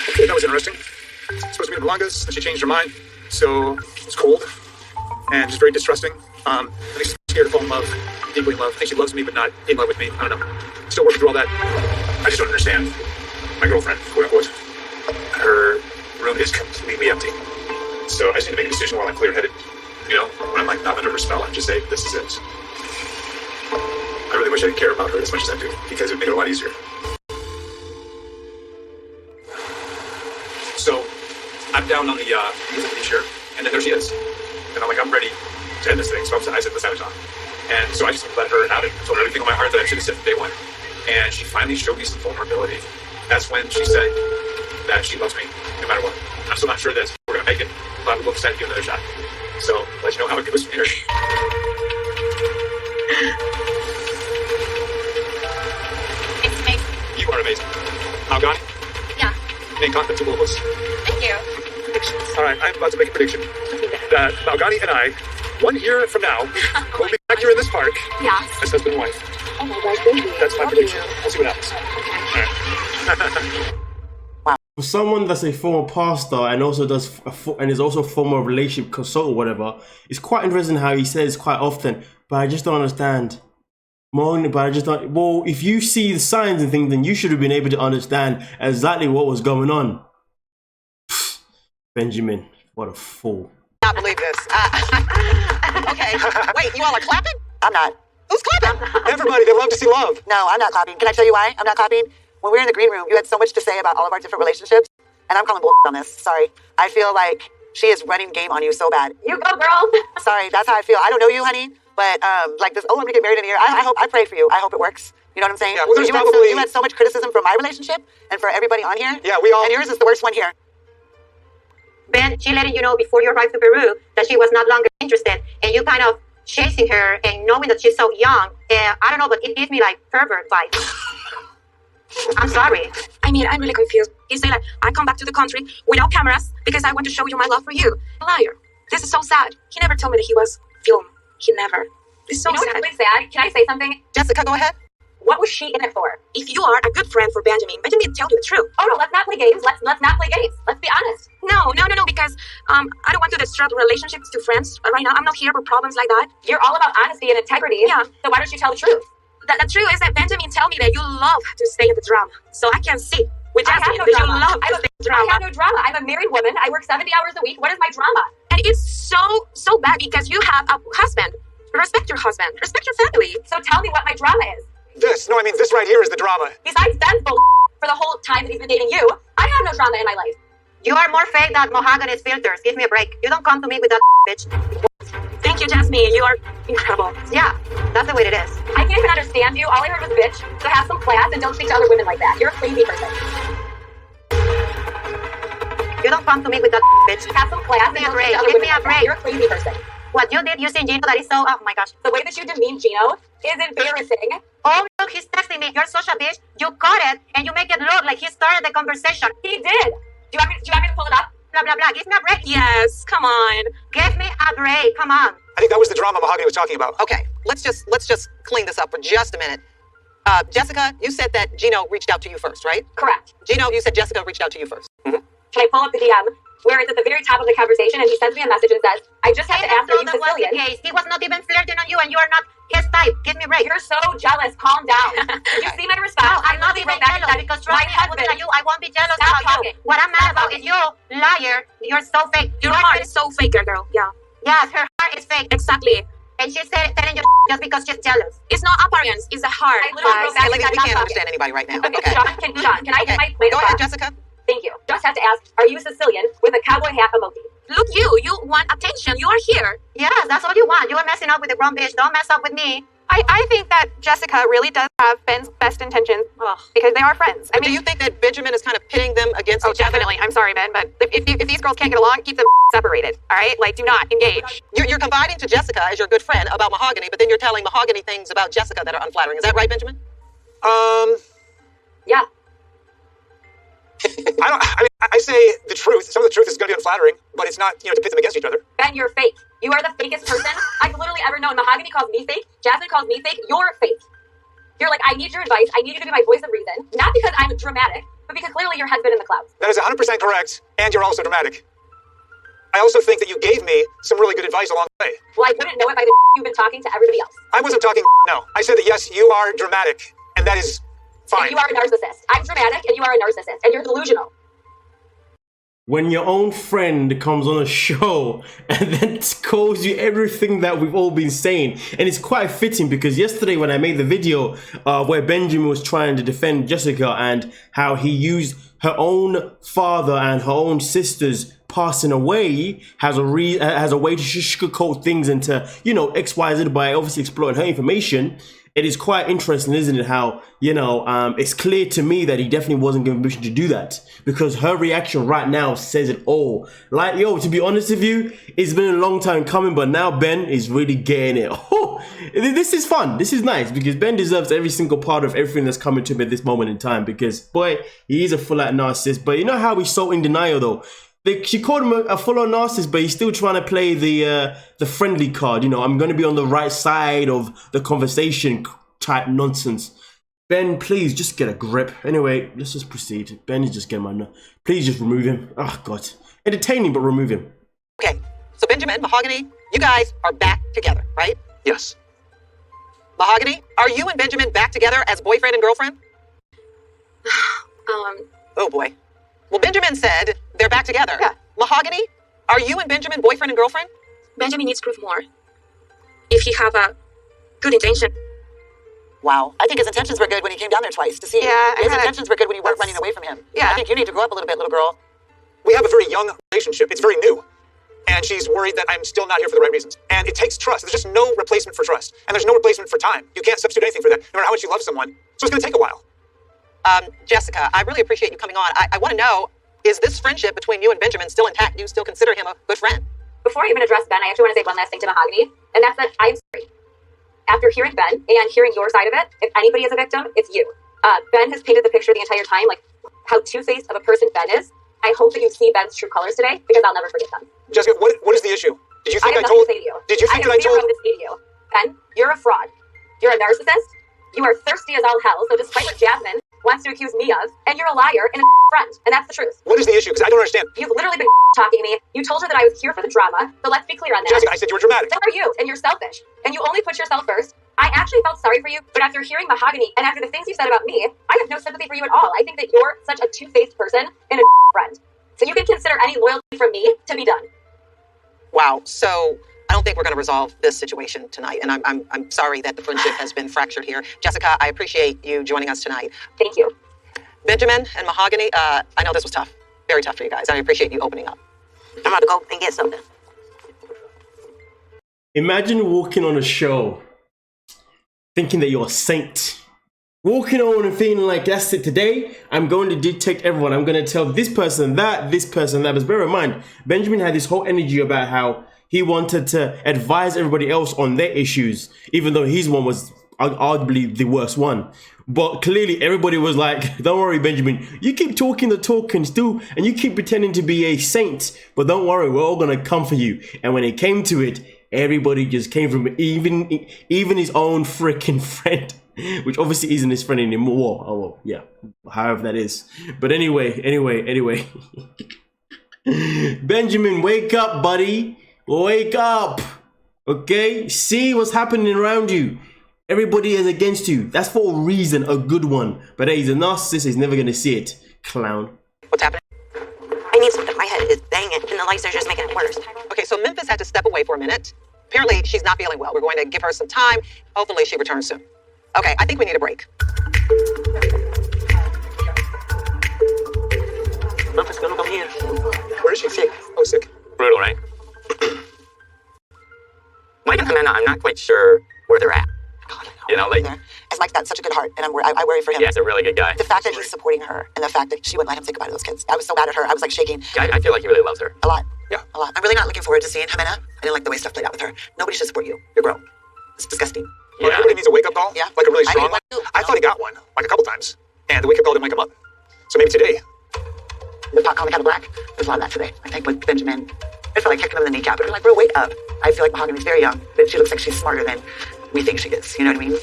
Okay, that was interesting. Supposed to be in Melanda's, and she changed her mind. So it's cold and just very distrusting. I think she's scared to fall in love, deeply in love. I think she loves me, but not in love with me. I don't know. Still working through all that. I just don't understand. My girlfriend, quote unquote, her room is completely empty. So I just need to make a decision while I'm clear-headed. You know, when I'm like not under her spell, and just say, this is it. I really wish I didn't care about her as much as I do, because it would make it a lot easier. So I'm down on the beach here, and then there she is. And I'm like, I'm ready to end this thing. So I said, let's have it on. And so I just let her out and told her everything on my heart that I should have said from day one. And she finally showed me some vulnerability. That's when she said that she loves me, no matter what. I'm still not sure that we're going to make it, but I'm excited to give it another shot. So, let you know how it goes from here. It's amazing. You are amazing. Mahogany? Yeah. Main content to us. Thank you. All right, I'm about to make a prediction that Mahogany and I, 1 year from now, will be back here in this park Yes. as husband and wife. Oh my God, thank you. That's my prediction. We'll see what happens. Okay. All right. For someone that's a former pastor and also does and is also a former relationship consultant, or whatever, it's quite interesting how he says quite often, but I just don't understand. But I just don't. Well, if you see the signs and things, then you should have been able to understand exactly what was going on. Benjamin, what a fool. I can't believe this. Okay, wait, you all are clapping? I'm not. Who's clapping? Everybody, they love to see love. No, I'm not clapping. Can I tell you why I'm not clapping? When we were in the green room, you had so much to say about all of our different relationships, and I'm calling bullshit on this. Sorry. I feel like she is running game on you so bad. You go, girl. Sorry, that's how I feel. I don't know you, honey, but like this, I'm gonna get married in a year. I pray for you. I hope it works. You know what I'm saying? Yeah, well, there's you had so much criticism for my relationship and for everybody on here. Yeah, we all... And yours is the worst one here. Ben, she letting you know before you arrived to Peru that she was not longer interested, and you kind of chasing her and knowing that she's so young. I don't know, but it gives me like pervert vibes. I'm sorry. I mean, I'm really confused. He said, like, I come back to the country without cameras because I want to show you my love for you. Liar. This is so sad. He never told me that he was filmed. He never. It's so sad. What's really sad? Can I say something? Jessica, go ahead. What was she in it for? If you are a good friend for Benjamin tell you the truth. Oh no, let's not play games. Let's not play games. Let's be honest. No, because I don't want to disrupt relationships to friends right now. I'm not here for problems like that. You're all about honesty and integrity. Yeah. So why don't you tell the truth? The truth is that Benjamin told me that you love to stay in the drama. So I can see with I have Jasmine no that drama. you love to stay in the drama. I have no drama. I'm a married woman. I work 70 hours a week. What is my drama? And it's so bad because you have a husband. Respect your husband. Respect your family. So tell me what my drama is. This right here is the drama. Besides Ben's bull for the whole time that he's been dating you, I have no drama in my life. You are more fake than Mahogany's filters. Give me a break. You don't come to me with that bitch. Thank you, Jasmine. You are incredible. Yeah, that's the way it is. I can't even understand you. All I heard was bitch. So have some class and don't speak to other women like that. You're a crazy person. You don't come to me with that bitch. Have some class and don't speak to other women like that. You're a crazy person. What you did using Gino, that is so... Oh my gosh. The way that you demean Gino is embarrassing. Oh, look, he's texting me. You're such a bitch. You caught it and you make it look like he started the conversation. He did. Do you want me to pull it up? Blah, blah, blah. Give me a break. Yes, come on. Give me a break. Come on. I think that was the drama Mahogany was talking about. Okay, let's just clean this up for just a minute. Jessica, you said that Gino reached out to you first, right? Correct. Gino, you said Jessica reached out to you first. Mm-hmm. Can I pull up the DM where it's at the very top of the conversation and he sends me a message and says, I just have to ask, are you Sicilian? He was not even flirting on you and you are not his type. Give me a break. You're so jealous. Calm down. Did you see my response? No, I'm not even jealous because trust me, I'm looking at you. I won't be jealous about you. What I'm mad about is you, liar. You're so fake. Your heart is so fake, girl. Yeah. Yes, her heart is fake. Exactly. And she said that in your just because she's jealous. It's not appearance, it's a heart. Guys, okay, ladies, we can't understand anybody right now. Okay. John, can I get my point Go across? ahead, Jessica. Thank you. Just have to ask, are you Sicilian with a cowboy hat emoji? Look, you want attention. You are here. Yes, that's what you want. You are messing up with the grown bitch. Don't mess up with me. I think that Jessica really does have Ben's best intentions because they are friends. I mean, Do you think that Benjamin is kind of pitting them against each other? definitely. I'm sorry, Ben, but if these girls can't get along, keep them separated. All right, like do not engage. You're confiding to Jessica as your good friend about Mahogany, but then you're telling Mahogany things about Jessica that are unflattering. Is that right, Benjamin? Yeah. I say the truth. Some of the truth is going to be unflattering, but it's not, to pit them against each other. Ben, you're fake. You are the fakest person I've literally ever known. Mahogany calls me fake. Jasmine calls me fake. You're fake. You're like, I need your advice. I need you to be my voice of reason. Not because I'm dramatic, but because clearly your head's been in the clouds. That is 100% correct, and you're also dramatic. I also think that you gave me some really good advice along the way. Well, I wouldn't know it by the you've been talking to everybody else. I wasn't talking no. I said that yes, you are dramatic, and that is fine. And you are a narcissist. I'm dramatic, and you are a narcissist, and you're delusional. When your own friend comes on a show and then calls you everything that we've all been saying, and it's quite fitting because yesterday when I made the video where Benjamin was trying to defend Jessica and how he used her own father and her own sisters passing away as a way to sugarcoat things into XYZ by obviously exploiting her information. It is quite interesting, isn't it, how, it's clear to me that he definitely wasn't given permission to do that because her reaction right now says it all. Like, to be honest with you, it's been a long time coming, but now Ben is really getting it. Oh, this is fun. This is nice because Ben deserves every single part of everything that's coming to him at this moment in time because, boy, he is a full-out narcissist. But you know how he's so in denial, though? She called him a full-on narcissist, but he's still trying to play the friendly card. I'm going to be on the right side of the conversation type nonsense. Ben, please just get a grip. Anyway, let's just proceed. Ben is just getting my... Please just remove him. Oh, God. Entertaining, but remove him. Okay, so Benjamin, Mahogany, you guys are back together, right? Yes. Mahogany, are you and Benjamin back together as boyfriend and girlfriend? Oh, boy. Well, Benjamin said they're back together. Yeah. Mahogany, are you and Benjamin boyfriend and girlfriend? Benjamin needs proof more. If he have a good intention. Wow. I think his intentions were good when he came down there twice to see you. Yeah, His intentions were good when you weren't running away from him. Yeah. I think you need to grow up a little bit, little girl. We have a very young relationship. It's very new. And she's worried that I'm still not here for the right reasons. And it takes trust. There's just no replacement for trust. And there's no replacement for time. You can't substitute anything for that, no matter how much you love someone. So it's going to take a while. Jessica, I really appreciate you coming on. I want to know, is this friendship between you and Benjamin still intact? Do you still consider him a good friend? Before I even address Ben, I actually want to say one last thing to Mahogany, and that's that I'm sorry. After hearing Ben and hearing your side of it, if anybody is a victim, it's you. Ben has painted the picture the entire time, like how two-faced of a person Ben is. I hope that you see Ben's true colors today, because I'll never forget them. Jessica, what is the issue? Did you think I have nothing to say to you. Did you think that I told? To say to you. Ben, you're a fraud. You're a narcissist. You are thirsty as all hell. So despite what Jasmine wants to accuse me of, and you're a liar and a friend, and that's the truth. What is the issue? Because I don't understand. You've literally been talking to me. You told her that I was here for the drama. So let's be clear on that. Jessica, I said you were dramatic. So are you, and you're selfish. And you only put yourself first. I actually felt sorry for you, but after hearing Mahogany and after the things you said about me, I have no sympathy for you at all. I think that you're such a two-faced person and a friend. So you can consider any loyalty from me to be done. Wow. So I don't think we're going to resolve this situation tonight. And I'm sorry that the friendship has been fractured here. Jessica, I appreciate you joining us tonight. Thank you. Benjamin and Mahogany, I know this was tough. Very tough for you guys. I appreciate you opening up. I'm about to go and get something. Imagine walking on a show thinking that you're a saint. Walking on and feeling like, that's it, today I'm going to detect everyone. I'm going to tell this person that, this person that. But bear in mind, Benjamin had this whole energy about how he wanted to advise everybody else on their issues, even though his one was arguably the worst one. But clearly everybody was like, don't worry, Benjamin, you keep talking the talk and still, and you keep pretending to be a saint, but don't worry, we're all going to come for you. And when it came to it, everybody just came from it, even his own freaking friend, which obviously isn't his friend anymore. Oh, well, yeah, however that is. But anyway. Benjamin, wake up, buddy. Wake up. Okay? See what's happening around you. Everybody is against you. That's for a reason, a good one. But hey, he's a narcissist. He's never going to see it. Clown. What's happening? I need something. My head is banging, and the lights are just making it worse. Okay, so Memphis had to step away for a minute. Apparently, she's not feeling well. We're going to give her some time. Hopefully, she returns soon. Okay, I think we need a break. Memphis, come here. Where is she? Sick. Oh, sick. Brutal, right? Mike and Ximena, I'm not quite sure where they're at. You know, like... As Mike's got such a good heart, and I worry for him. Yeah, he's a really good guy. The fact that he's supporting her, and the fact that she wouldn't let him say goodbye to those kids. I was so mad at her. I was like shaking. I feel like he really loves her. A lot. Yeah. A lot. I'm really not looking forward to seeing Ximena. I didn't like the way stuff played out with her. Nobody should support you. You're grown. It's disgusting. Well, everybody needs a wake-up call. Yeah. Like a really I strong need one. one too, I thought he got one, like a couple times. And the wake-up call didn't wake him up. So maybe today. The pot calling out of black. There's a lot of that today. I think with Benjamin, I felt like kicking him in the kneecap. But I'm like, bro, wake up. I feel like Mahogany's very young, but she looks like she's smarter than we think she is. You know what I mean?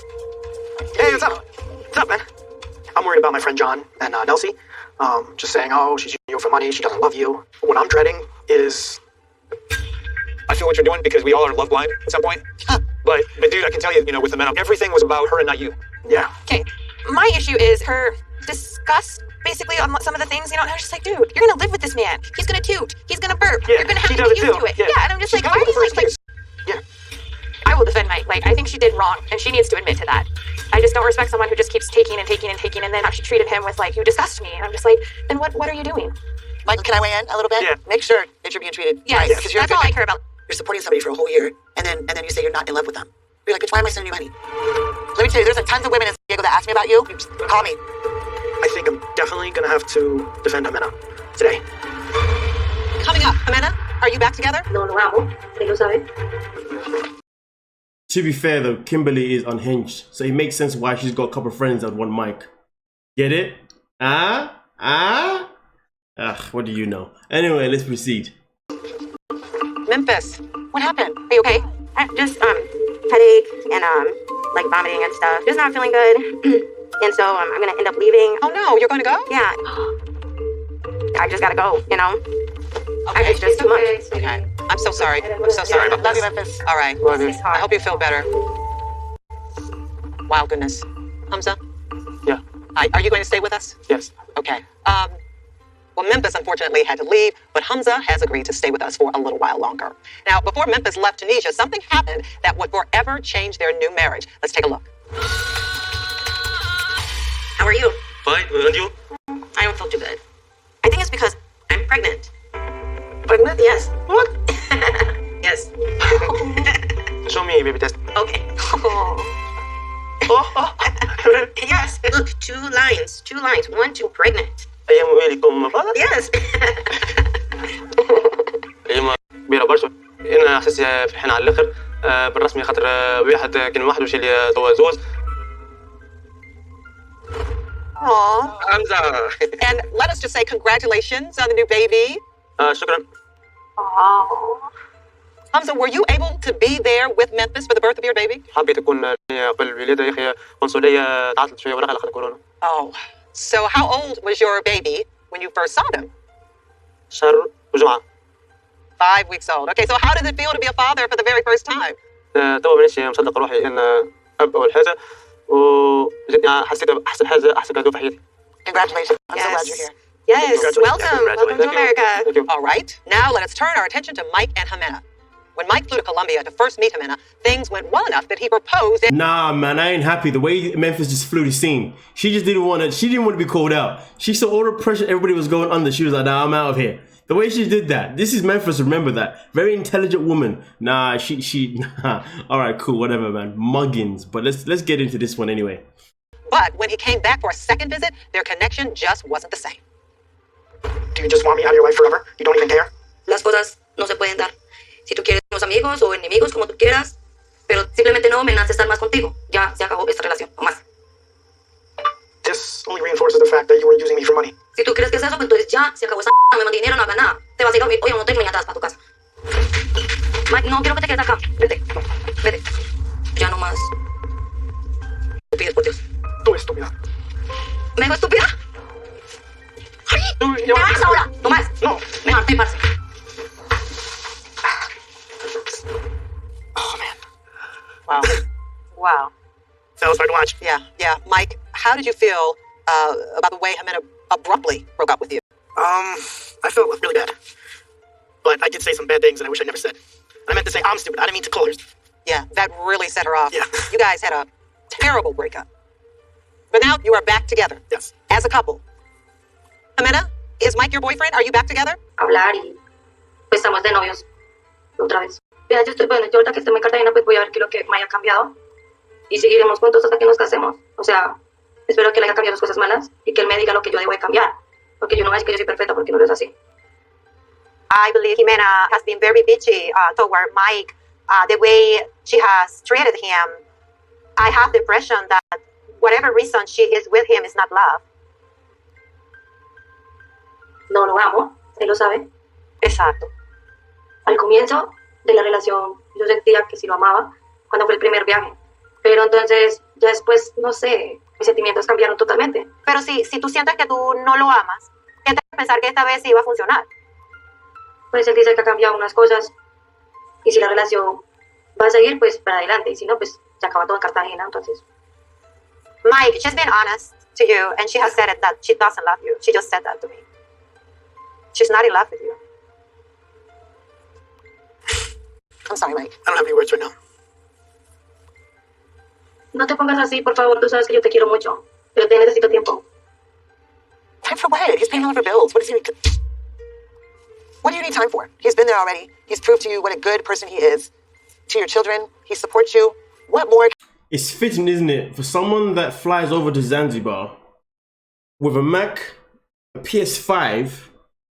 Hey, what's up? What's up, man? I'm worried about my friend John and Nelsie. Just saying, oh, she's using you for money. She doesn't love you. What I'm dreading is... I feel what you're doing because we all are love blind at some point. But dude, I can tell you, with the men, everything was about her and not you. Yeah. Okay, my issue is her disgust, basically, on some of the things, and I was just like, dude, you're gonna live with this man. He's gonna toot. He's gonna burp. Yeah, you're gonna have she to does get it used too. to it. Yeah. And I'm just She's like, got why it are the you first like... kiss. Yeah. I will defend Mike. Like, I think she did wrong, and she needs to admit to that. I just don't respect someone who just keeps taking and taking and taking, and then she treated him with, like, you disgust me. And I'm just like, then what are you doing? Mike, can I weigh in a little bit? Yeah. Make sure that you're being treated Yes, right. Because that's all I care about. You're supporting somebody for a whole year, and then you say you're not in love with them. You're like, bitch, why am I sending you money? Let me tell you, there's tons of women in San Diego that ask me about you. Just call me. I think I'm definitely going to have to defend Ximena today. Coming up, Ximena, are you back together? No, amo. Él lo sabe. To be fair though, Kimberly is unhinged, so it makes sense why she's got a couple of friends that want Mike. Get it? What do you know? Anyway, let's proceed. Memphis, what happened? Are you okay? Just headache and like vomiting and stuff. Just not feeling good. And so I'm gonna end up leaving. Oh no, you're going to go? Yeah. I just gotta go, Okay. It's just too much. Okay. I'm so sorry. I'm so sorry about Love this. you, Memphis. All right. It's hard. I hope you feel better. Wow, goodness. Hamza? Yeah. Hi, are you going to stay with us? Yes. Okay. Well, Memphis unfortunately had to leave, but Hamza has agreed to stay with us for a little while longer. Now, before Memphis left Tunisia, something happened that would forever change their new marriage. Let's take a look. How are you? Fine, and you? I don't feel too good. I think it's because I'm pregnant. Pregnant? Yes. What? Yes. Show me, baby test. Okay. Yes. Look, 2 lines. 2 lines. 1, 2, pregnant. أيام ويلكم father? Yes. أيام كبيرة برشا. أنا حسيت فرحين على الآخر. بالرسمي خاطر واحد كان وحده شي اللي توا زوز. Aww. حمزة. And let us just say congratulations on the new baby. شكرا. Hamza, were you able to be there with Memphis for the birth of your baby? حبيت تكون قبل الولادة يا أخي قنصلية تعطلت شوية ولا خلق كورونا. Oh. So how old was your baby when you first saw them? شهر وجمعة. 5 weeks old. Okay, so how does it feel to be a father for the very first time? توا مانيش مصدق روحي إن أب أول حاجة وجدني حسيت أحسن حاجة أحسن كادو في حياتي. Congratulations. I'm so glad you're here. Yes. Welcome to America. All right. Now let us turn our attention to Mike and Ximena. When Mike flew to Colombia to first meet Ximena, things went well enough that he proposed. Nah, man, I ain't happy. The way Memphis just flew the scene. She didn't want to be called out. She saw all the pressure everybody was going under. She was like, nah, I'm out of here. The way she did that. This is Memphis, remember that. Very intelligent woman. Nah, nah. All right, cool, whatever, man. Muggins. But let's get into this one anyway. But when he came back for a second visit, their connection just wasn't the same. Do you just want me out of your life forever? You don't even care? Las cosas no se pueden dar. Si tú quieres unos amigos o enemigos, como tú quieras, pero simplemente no me nace estar más contigo. Ya se acabó esta relación, no más. This only reinforces the fact that you were using me for money. Si tú crees que es eso, pues entonces ya se acabó esa no me manda dinero, no haga nada. Te vas a ir a dormir hoy o no tengo mañana para tu casa. Mike, no quiero que te quedes acá. Vete, vete. Ya no más. Estupidez, por Dios. Tú estúpida. ¿Me digo estúpida? ¡Ay! ¿Me vas ahora? No más. No. Me harté, parce. Oh, man. Wow. Wow. That was hard to watch. Yeah. Mike, how did you feel about the way Ximena abruptly broke up with you? I felt really bad. But I did say some bad things that I wish I never said. And I meant to say I'm stupid. I didn't mean to call her. Yeah, that really set her off. Yeah. You guys had a terrible breakup. But now you are back together. Yes. As a couple. Ximena, is Mike your boyfriend? Are you back together? Hablar y pues estamos de novios otra vez. Ya yo estoy, bueno, yo ahorita que estoy en Cartagena pues voy a ver qué es lo que me haya cambiado y seguiremos juntos hasta que nos casemos. O sea, espero que le haya cambiado sus cosas malas y que él me diga lo que yo debo de cambiar. Porque yo no voy a decir que yo soy perfecta porque no es así. I believe Ximena has been very bitchy toward Mike. The way she has treated him, I have the impression that whatever reason she is with him is not love. No lo amo, él lo sabe. Exacto. Al comienzo de la relación yo sentía que sí lo amaba cuando fue el primer viaje. Pero entonces, ya después, no sé, mis sentimientos cambiaron totalmente. Pero si tú sientes que tú no lo amas, ¿qué te hace pensar que esta vez sí iba a funcionar? Pues él dice que ha cambiado unas cosas y si la relación va a seguir, pues para adelante. Y si no, pues se acaba todo en Cartagena, entonces. Mike, she's been honest to you and she has said it that she doesn't love you. She just said that to me. She's not in love with you. I'm sorry, Mike. I don't have any words right now. No te pongas así, por favor. Tú sabes que yo te quiero mucho, pero te necesito tiempo. Time for what? He's paying all of her bills. What does he need? What do you need time for? He's been there already. He's proved to you what a good person he is. To your children, he supports you. What more? It's fitting, isn't it, for someone that flies over to Zanzibar with a Mac, a PS5,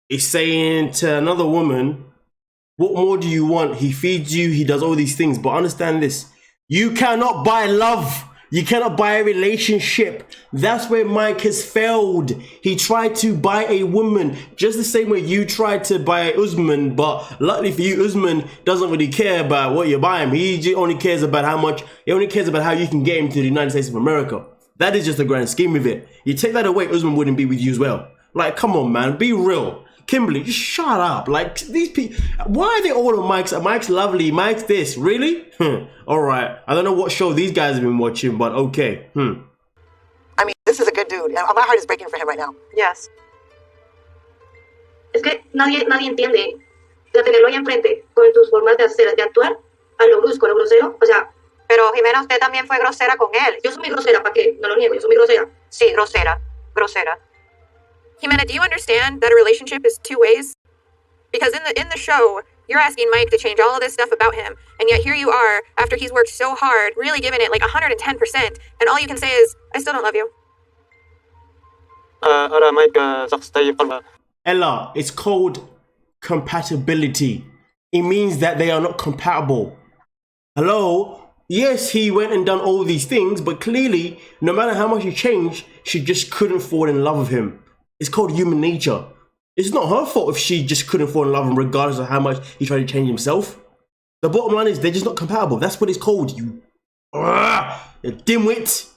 is saying to another woman, what more do you want? He feeds you, he does all these things, but understand this. You cannot buy love. You cannot buy a relationship. That's where Mike has failed. He tried to buy a woman just the same way you tried to buy Usman, but luckily for you, Usman doesn't really care about what you buy him. He only cares about how you can get him to the United States of America. That is just the grand scheme of it. You take that away, Usman wouldn't be with you as well. Like, come on, man, be real. Kimberly, just shut up. Like, these people, why are they all on Mike's? Mike's lovely, Mike's this, really? All right, I don't know what show these guys have been watching, but okay. I mean, this is a good dude. My heart is breaking for him right now. Yes. Es que nadie entiende de tenerlo ahí enfrente con tus formas de hacer, de actuar, a lo brusco, a lo grosero. O sea, pero Ximena, usted también fue grosera con él. Yo soy muy grosera, ¿para qué? No lo niego, yo soy muy grosera. Sí, grosera. Ximena, do you understand that a relationship is two ways? Because in the show, you're asking Mike to change all of this stuff about him, and yet here you are, after he's worked so hard, really giving it like 110%, and all you can say is, I still don't love you. أرى مايك شخص طيب قلبه. Ella, it's called compatibility. It means that they are not compatible. Hello? Yes, he went and done all these things, but clearly, no matter how much he changed, she just couldn't fall in love with him. It's called human nature. It's not her fault if she just couldn't fall in love with him regardless of how much he tried to change himself. The bottom line is they're just not compatible. That's what it's called, you dimwit.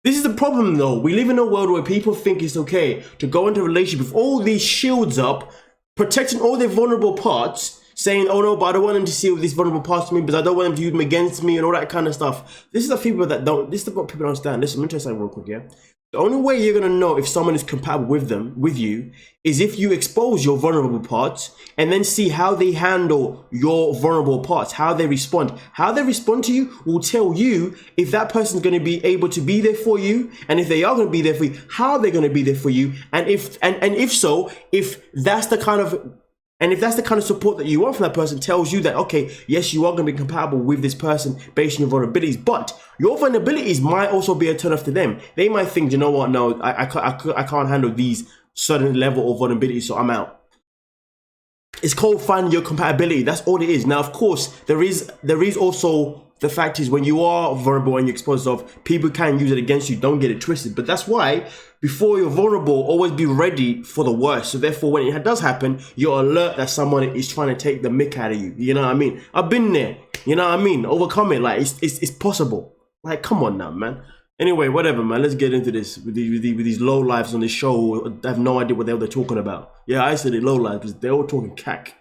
This is the problem though. We live in a world where people think it's okay to go into a relationship with all these shields up, protecting all their vulnerable parts, saying, oh no, but I don't want them to see all these vulnerable parts to me because I don't want them to use them against me and all that kind of stuff. This is what people don't understand. Listen, let me tell you something real quick, yeah? The only way you're gonna know if someone is compatible with you, is if you expose your vulnerable parts and then see how they handle your vulnerable parts, how they respond. How they respond to you will tell you if that person's gonna be able to be there for you, and if they are gonna be there for you, how they're gonna be there for you, and if that's the kind of support that you want from that person, tells you that, okay, yes, you are going to be compatible with this person based on your vulnerabilities, but your vulnerabilities might also be a turn off to them. They might think, you know what, no, I can't handle these certain level of vulnerability, so I'm out. It's called finding your compatibility. That's all it is. Now, of course, there is also the fact is when you are vulnerable and you're exposed of, people can use it against you. Don't get it twisted. But that's why before you're vulnerable, always be ready for the worst. So therefore, when it does happen, you're alert that someone is trying to take the mick out of you. You know what I mean? I've been there. You know what I mean? Overcome it. Like it's possible. Like, come on now, man. Anyway, whatever, man. Let's get into this with these low lives on this show. I have no idea what the hell they're talking about. Yeah, I said it low lives because they're all talking cack.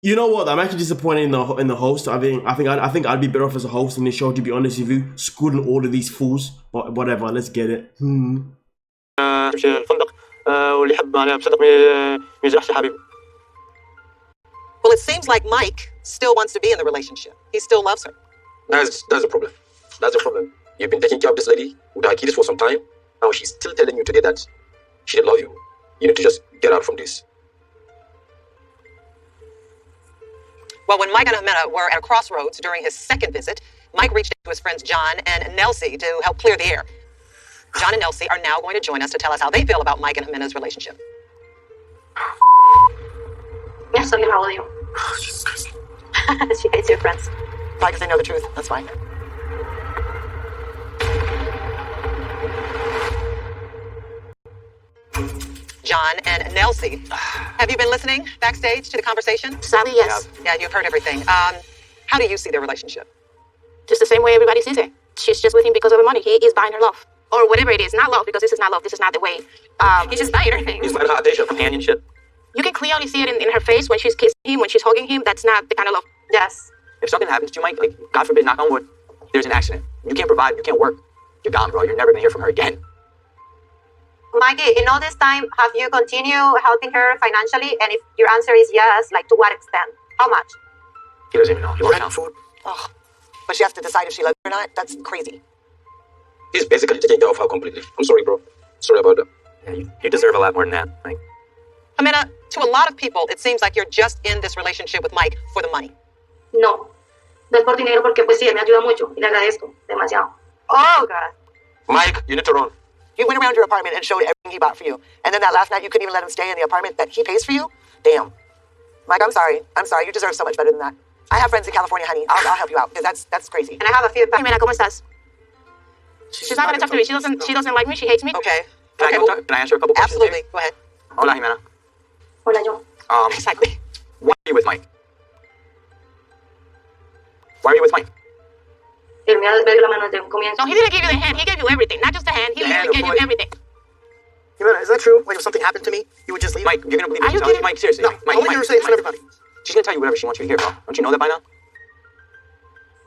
You know what? I'm actually disappointed in the host. I think I'd be better off as a host in this show, to be honest with you, schooling all of these fools. But whatever, let's get it. تمشي الفندق واللي يحب معناها بصدق ما يجرحش حبيبه. Well, it seems like Mike still wants to be in the relationship. He still loves her. That's the problem. That's the problem. You've been taking care of this lady with her kids for some time. Now she's still telling you today that she didn't love you. You need to just get out from this. Well, when Mike and Ximena were at a crossroads during his second visit, Mike reached out to his friends John and Nelsie to help clear the air. John and Nelsie are now going to join us to tell us how they feel about Mike and Ximena's relationship. Ya sabía la odio. Jesus Christ. She hates your friends. Why? Because they know the truth. That's fine. John and Nelsie, have you been listening backstage to the conversation? Sadly, yes. Yeah, you've heard everything. How do you see their relationship? Just the same way everybody sees it. She's just with him because of the money. He is buying her love. Or whatever it is. Not love, because this is not love. This is not the way. He's just buying her things. He's buying her attention, companionship. You can clearly see it in her face when she's kissing him, when she's hugging him. That's not the kind of love. Yes. If something happens to you, Mike, like, God forbid, knock on wood, there's an accident. You can't provide, you can't work. You're gone, bro. You're never gonna hear from her again. Mikey, in all this time, have you continued helping her financially? And if your answer is yes, like to what extent? How much? He doesn't even know. He works out. Food. Oh. But she has to decide if she loves her or not? That's crazy. He's basically taking care of her completely. I'm sorry, bro. Sorry about that. Yeah, you deserve a lot more than that, Mike. Ximena, to a lot of people, it seems like you're just in this relationship with Mike for the money. No. No es por dinero porque pues sí, él me ayuda mucho y le agradezco demasiado. Oh, God. Mike, you need to run. You went around your apartment and showed everything he bought for you. And then that last night, you couldn't even let him stay in the apartment that he pays for you? Damn. Mike, I'm sorry. I'm sorry. You deserve so much better than that. I have friends in California, honey. I'll help you out because that's crazy. And I have a few... Ximena, ¿cómo estás? She's not going to talk to me. She doesn't like me. She hates me. Okay. Can I answer a couple questions? Absolutely. Go ahead. Hola, Ximena. Hola, yo. Exactly. Why are you with Mike? Why are you with Mike? Él me dio la mano desde un comienzo. No, he didn't give you the hand. He gave you everything. Not just the hand. He literally gave you everything. Ximena, is that true? Like, if something happened to me, you would just leave? Mike, you're gonna believe Are me. you kidding? Mike, seriously. No, Mike, I want you to say it in front of everybody. She's gonna tell you whatever she wants you to hear, bro. Don't you know that by now?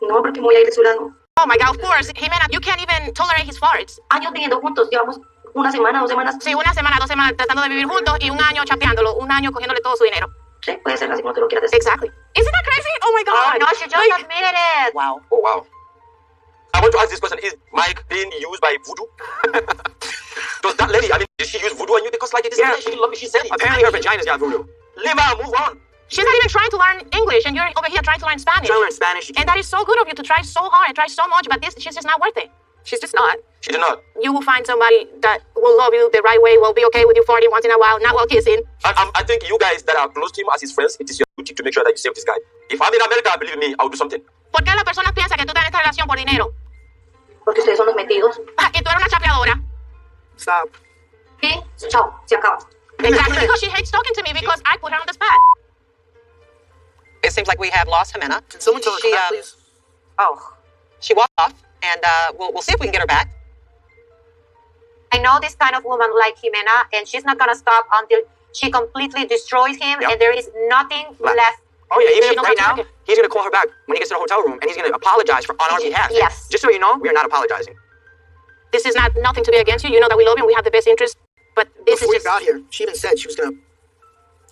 No, porque muy aire su lado. Oh my God, of course. Ximena, you can't even tolerate his farts. Años viviendo juntos, llevamos una semana, 2 semanas. Sí, una semana, 2 semanas tratando de vivir juntos y un año chapeándolo, un año cogiéndole todo su dinero. Sí, puede ser así como tú lo quieras decir. Exactly. Isn't that crazy? Oh my God. Oh, no, she just admitted it. Wow. Oh, wow. I want to ask this question. Is Mike being used by voodoo? Does that lady, did she use voodoo on you? Because, like, it is she loved me. She said it. Apparently her vagina's got voodoo. Leave her, move on. She's not even trying to learn English, and you're over here trying to learn Spanish. Trying to learn Spanish. And that is so good of you to try so hard and try so much, but she's just not worth it. She's just not. She did not. You will find somebody that will love you the right way, will be okay with you farting once in a while, not while kissing. I think you guys that are close to him as his friends, it is your duty to make sure that you save this guy. If I'm in America, believe me, I'll do something. ¿Por qué las personas piensan que tú estás en esta relación por dinero? Porque ustedes son los metidos. Que tú eres una chapeadora. Stop. Sí, chao, se acaba. Exactly, because she hates talking to me because I put her on the spot. It seems like we have lost Ximena. Can someone tell her to come back, please? Oh. She walked off, and we'll see if we can get her back. I know this kind of woman like Ximena, and she's not gonna stop until she completely destroys him, and there is nothing left. Oh yeah, even right now, he's gonna call her back when he gets to the hotel room, and he's gonna apologize on our behalf. Yes. Just so you know, we are not apologizing. This is not nothing to be against you. You know that we love you and we have the best interest. But this Before is we got here, she even said she was gonna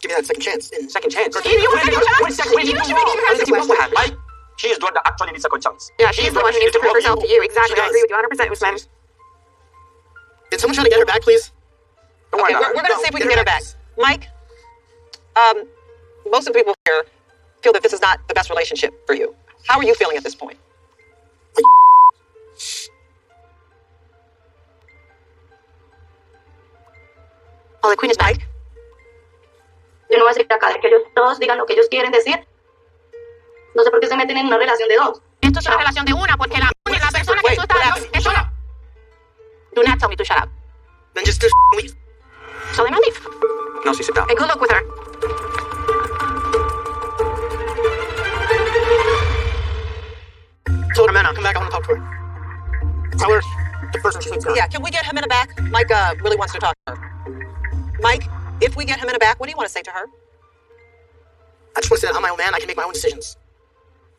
give me that second chance. Second chance? Give you a second chance? Mike, she is the one that actually needs a second chance. Yeah, she's the one who needs to prove herself to you. Exactly. I agree with you 100%, Usman. Can someone try to get her back, please? Okay, we're going to see if we can get her back. Mike, most of the people here feel that this is not the best relationship for you. How are you feeling at this point? Oh, the queen is back. Yo no voy a seguir acá de que ellos todos digan lo que ellos quieren decir. No sé por qué se meten en una relación de dos. Esto es una relación de una, porque la persona que tú estás... Es una... Do not tell me to shut up. Then just leave. So then I leave. No, sit down. And good luck with her. Tell her, Ximena, come back, I want to talk to her. Tell her the person she thinks Yeah, can we get Ximena back? Mike really wants to talk to her. Mike, if we get Ximena back, what do you want to say to her? I just want to say that I'm my own man, I can make my own decisions.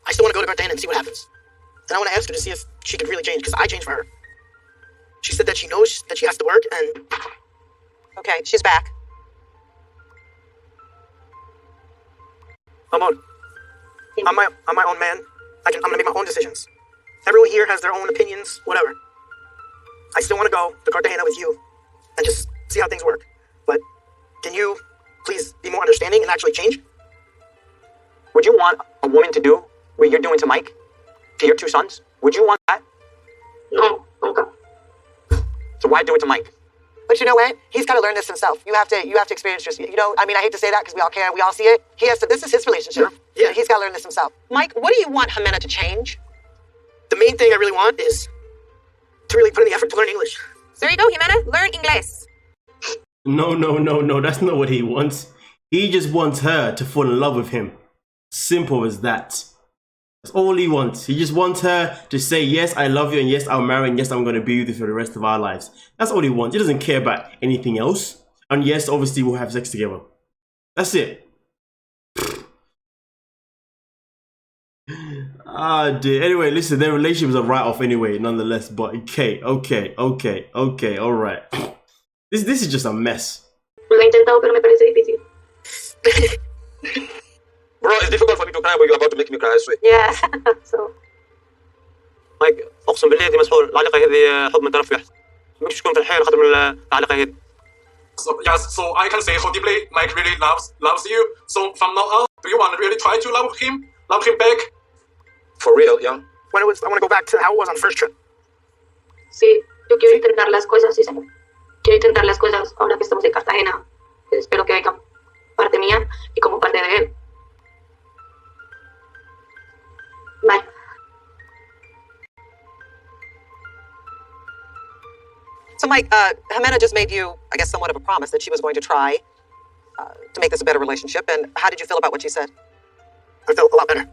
I still want to go to Gardena and see what happens. And I want to ask her to see if she could really change, because I changed for her. She said that she knows that she has to work, and... Okay, she's back. Amor, I'm my own man. I'm gonna make my own decisions. Everyone here has their own opinions, whatever. I still want to go to Cartagena with you and just see how things work. But can you please be more understanding and actually change? Would you want a woman to do what you're doing to Mike? To your two sons? Would you want that? No, nunca. So why do it to Mike? But you know what? He's got to learn this himself. You have to experience this. You know, I mean, I hate to say that because we all care, we all see it. He has to. This is his relationship. Yeah. He's got to learn this himself. Mike, what do you want Ximena to change? The main thing I really want is to really put in the effort to learn English. There you go, Ximena. Learn Inglés. No. That's not what he wants. He just wants her to fall in love with him. Simple as that. That's all he wants. He just wants her to say, yes, I love you, and yes, I'll marry, and yes, I'm going to be with you for the rest of our lives. That's all he wants. He doesn't care about anything else. And yes, obviously, we'll have sex together. That's it. Ah, dear. Anyway, listen, their relationship is a write-off anyway, nonetheless. But okay, all right. This is just a mess. Lo he intentado, pero me parece difícil. Bro, it's difficult for me to cry when you're about to make me cry, I swear. Yeah. So. مايك اقسم بالله هذه مسحور العلاقه هذه حب من طرف واحد ماكش تكون في الحياه خاطر من العلاقه هذه. So I can say how deeply Mike really loves you. So from now on, do you want to really try to love him back? For real, yeah? I want to go back to how it was on the first trip. Sí, yo quiero intentar las cosas, sí, señor. Quiero intentar las cosas ahora que estamos en Cartagena. Espero que venga parte mía y como parte de él. Bye. So, Mike, Ximena just made you, I guess, somewhat of a promise that she was going to try to make this a better relationship. And how did you feel about what she said? I felt a lot better.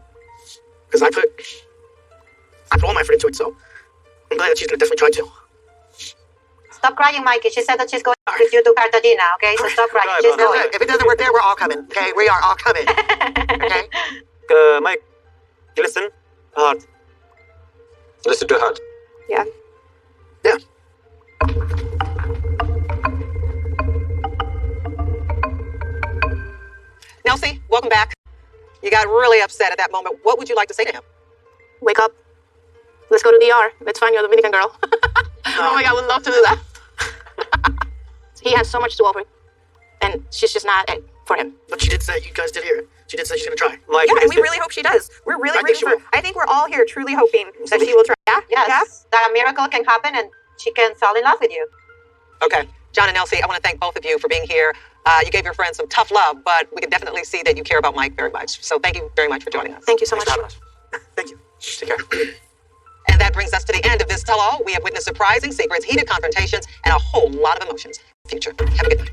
Because I put all my effort into it, so I'm glad that she's going to definitely try to. Stop crying, Mikey. She said that she's going with you to Cartagena, okay? So stop crying. She's going. If it doesn't work there, we're all coming. Okay, we are all coming. Okay. Mike, you listen hard. Listen to her. Yeah. Yeah. Nelsie, welcome back. You got really upset at that moment. What would you like to say to him? Wake up. Let's go to DR. Let's find your Dominican girl. Oh my God, I would love to do that. He has so much to offer. And she's just not it for him. But she did say, you guys did hear it. She did say she's going to try. Mike, Yeah, and we really hope she does. We're really rooting for her. I think we're all here truly hoping that she will try. Yeah, yes. That a miracle can happen and she can fall in love with you. Okay. John and Nelsie, I want to thank both of you for being here. You gave your friend some tough love, but we can definitely see that you care about Mike very much. So thank you very much for joining us. Thank you so much. Thank you. Take care. And that brings us to the end of this tell-all. We have witnessed surprising secrets, heated confrontations, and a whole lot of emotions. Future. Have a good night.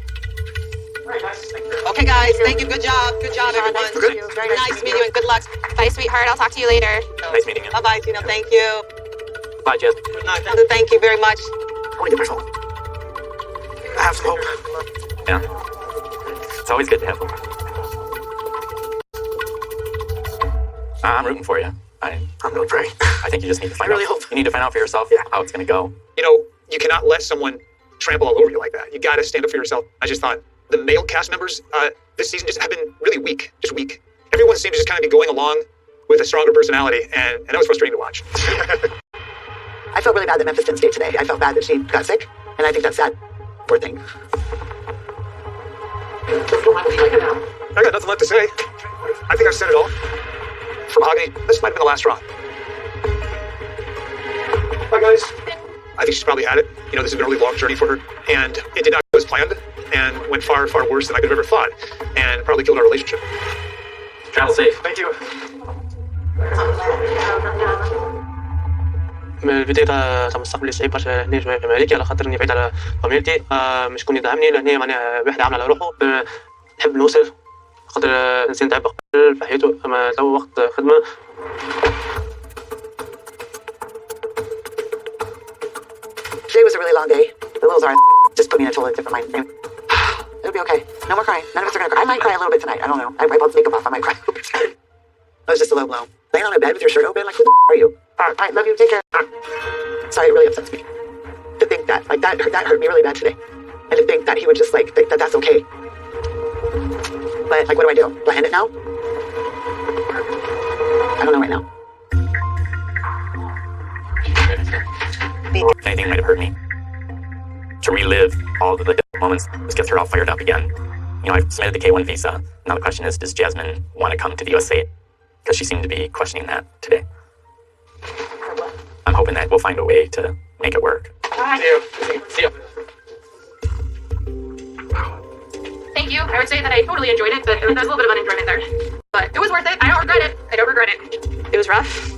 Okay, guys. Thank you. Good job. Good job, everyone. Very nice to meet you, and good luck. Bye, sweetheart. I'll talk to you later. Nice meeting you. Bye-bye, Gino. Thank you. Bye, Jess. Thank you very much. I want to get my phone. I have some hope. Yeah. It's always good to have them. I'm rooting for you. I'm really praying. I think you just need to find I really out. hope. You need to find out for yourself how it's going to go. You know, you cannot let someone trample all over you like that. You got to stand up for yourself. I just thought the male cast members this season just have been really weak. Just weak. Everyone seemed to just kind of be going along with a stronger personality, and that was frustrating to watch. I felt really bad that Memphis didn't stay today. I felt bad that she got sick, and I think that's sad. Poor thing. I got nothing left to say. I think I've said it all. For Mahogany, this might have been the last straw. Bye, guys. I think she's probably had it. You know, this has been a really long journey for her, and it did not go as planned, and went far, far worse than I could have ever thought, and probably killed our relationship. Travel safe. Thank you. من البداية تم استقبل صعيب برشا هنا شوية في أمريكا على خاطر إني بعيد على فاميلتي مش شكون يدعمني لهنا معناها واحد عامل على روحه نحب نوصل خاطر إنسان تعب قبل في حياته أما تو وقت خدمة. Today was a really long day. The little Zara just put me in a totally different mind frame. It'll be okay. No more crying. None of us are gonna cry. I might cry a little bit tonight. I don't know. I wipe all the makeup off. I might cry a little bit tonight. I was just a low blow. Laying on a bed with your shirt open, like, who the are you? All right, love you. Take care. Sorry, it really upsets me to think that, like, that hurt me really bad today, and to think that he would just like think that that's okay. But like, what do? Do I end it now? don't know right now. If anything might have hurt me, to relive all of the moments, this gets her all fired up again. You know, I've submitted the K-1 visa. Now the question is, does Jasmine want to come to the USA? Because she seemed to be questioning that today. I'm hoping that we'll find a way to make it work. Bye. See you. Thank you. I would say that I totally enjoyed it, but there was a little bit of unenjoyment there. But it was worth it. I don't regret it. I don't regret it. It was rough,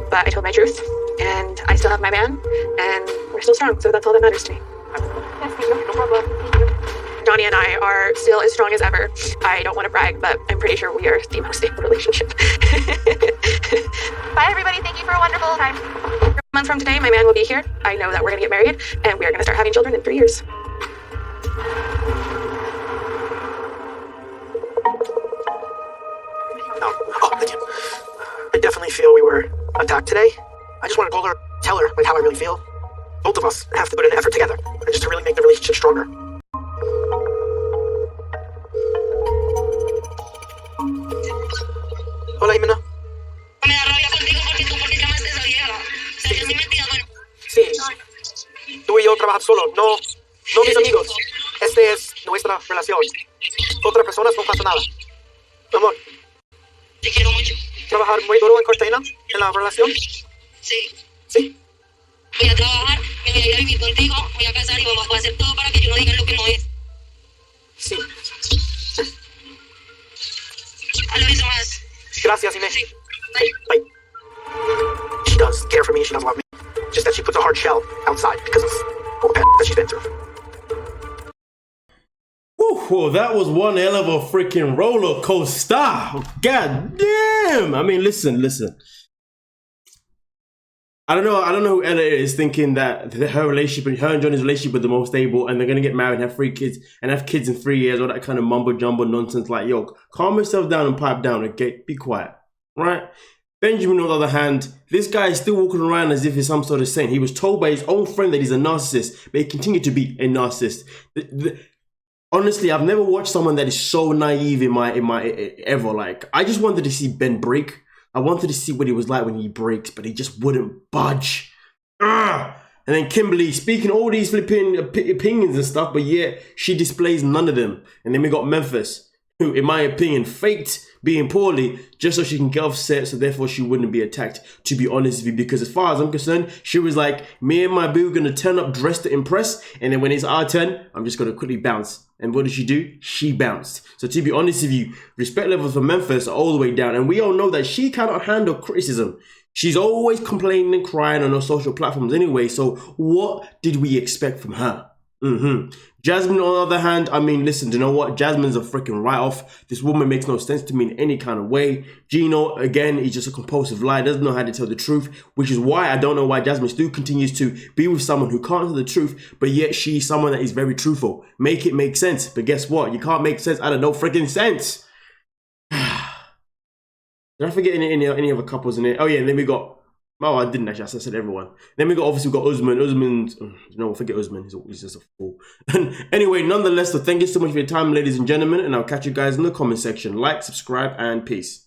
but I told my truth, and I still have my man, and we're still strong, so that's all that matters to me. Yes, thank you. No problem. Thank you. Donnie and I are still as strong as ever. I don't want to brag, but I'm pretty sure we are the most stable relationship. Bye, everybody. Thank you for a wonderful time. A month from today, my man will be here. I know that we're going to get married, and we are going to start having children in 3 years. I definitely feel we were attacked today. I just want to call her, tell her like how I really feel. Both of us have to put in an effort together, and just to really make the relationship stronger. Hola, Ximena. Sí, tú y yo trabajar solo, no mis amigos. Este es nuestra relación. Otras personas no pasa nada. Amor. Te quiero mucho. ¿Trabajar muy duro en Cortina, en la relación? Sí. Sí. Voy a trabajar, me voy a ir a vivir contigo, voy a casar y vamos a hacer todo para que yo no diga lo que no es. Sí. A lo beso más. Gracias, Ximena. Sí. Bye. Bye. She does care for me, she does love me. Just that she puts a hard shell outside because of all the that she's been through. Well, that was one hell of a freaking roller coaster. God damn. I mean, listen. I don't know who Ella is thinking that her and Johnny's relationship are the most stable and they're going to get married and have 3 kids and have kids in 3 years, all that kind of mumbo jumbo nonsense. Like, yo, calm yourself down and pipe down, okay? Be quiet, right? Benjamin, on the other hand, this guy is still walking around as if he's some sort of saint. He was told by his own friend that he's a narcissist, but he continued to be a narcissist. Honestly, I've never watched someone that is so naive in my ever. Like, I just wanted to see Ben break. I wanted to see what he was like when he breaks, but he just wouldn't budge. Ugh. And then Kimberly speaking all these flipping opinions and stuff, but yet she displays none of them. And then we got Memphis, who, in my opinion, faked being poorly just so she can get offset, so therefore she wouldn't be attacked, to be honest with you. Because as far as I'm concerned, she was like, me and my boo gonna turn up dressed to impress, and then when it's our turn, I'm just gonna quickly bounce. And what did she do? She bounced. So to be honest with you, respect levels for Memphis are all the way down. And we all know that she cannot handle criticism. She's always complaining and crying on her social platforms anyway. So what did we expect from her? Jasmine, on the other hand, I mean, listen, you know what? Jasmine's a freaking write-off. This woman makes no sense to me in any kind of way. Gino, again, is just a compulsive liar, doesn't know how to tell the truth, which is why I don't know why Jasmine still continues to be with someone who can't tell the truth, but yet she's someone that is very truthful. Make it make sense. But guess what? You can't make sense out of no freaking sense. Did I forget any other couples in it? Oh yeah, and then we got... Oh, I didn't actually. I said everyone. Then we got Usman. Usman's, no, forget Usman. He's just a fool. And anyway, nonetheless, so thank you so much for your time, ladies and gentlemen, and I'll catch you guys in the comment section. Like, subscribe, and peace.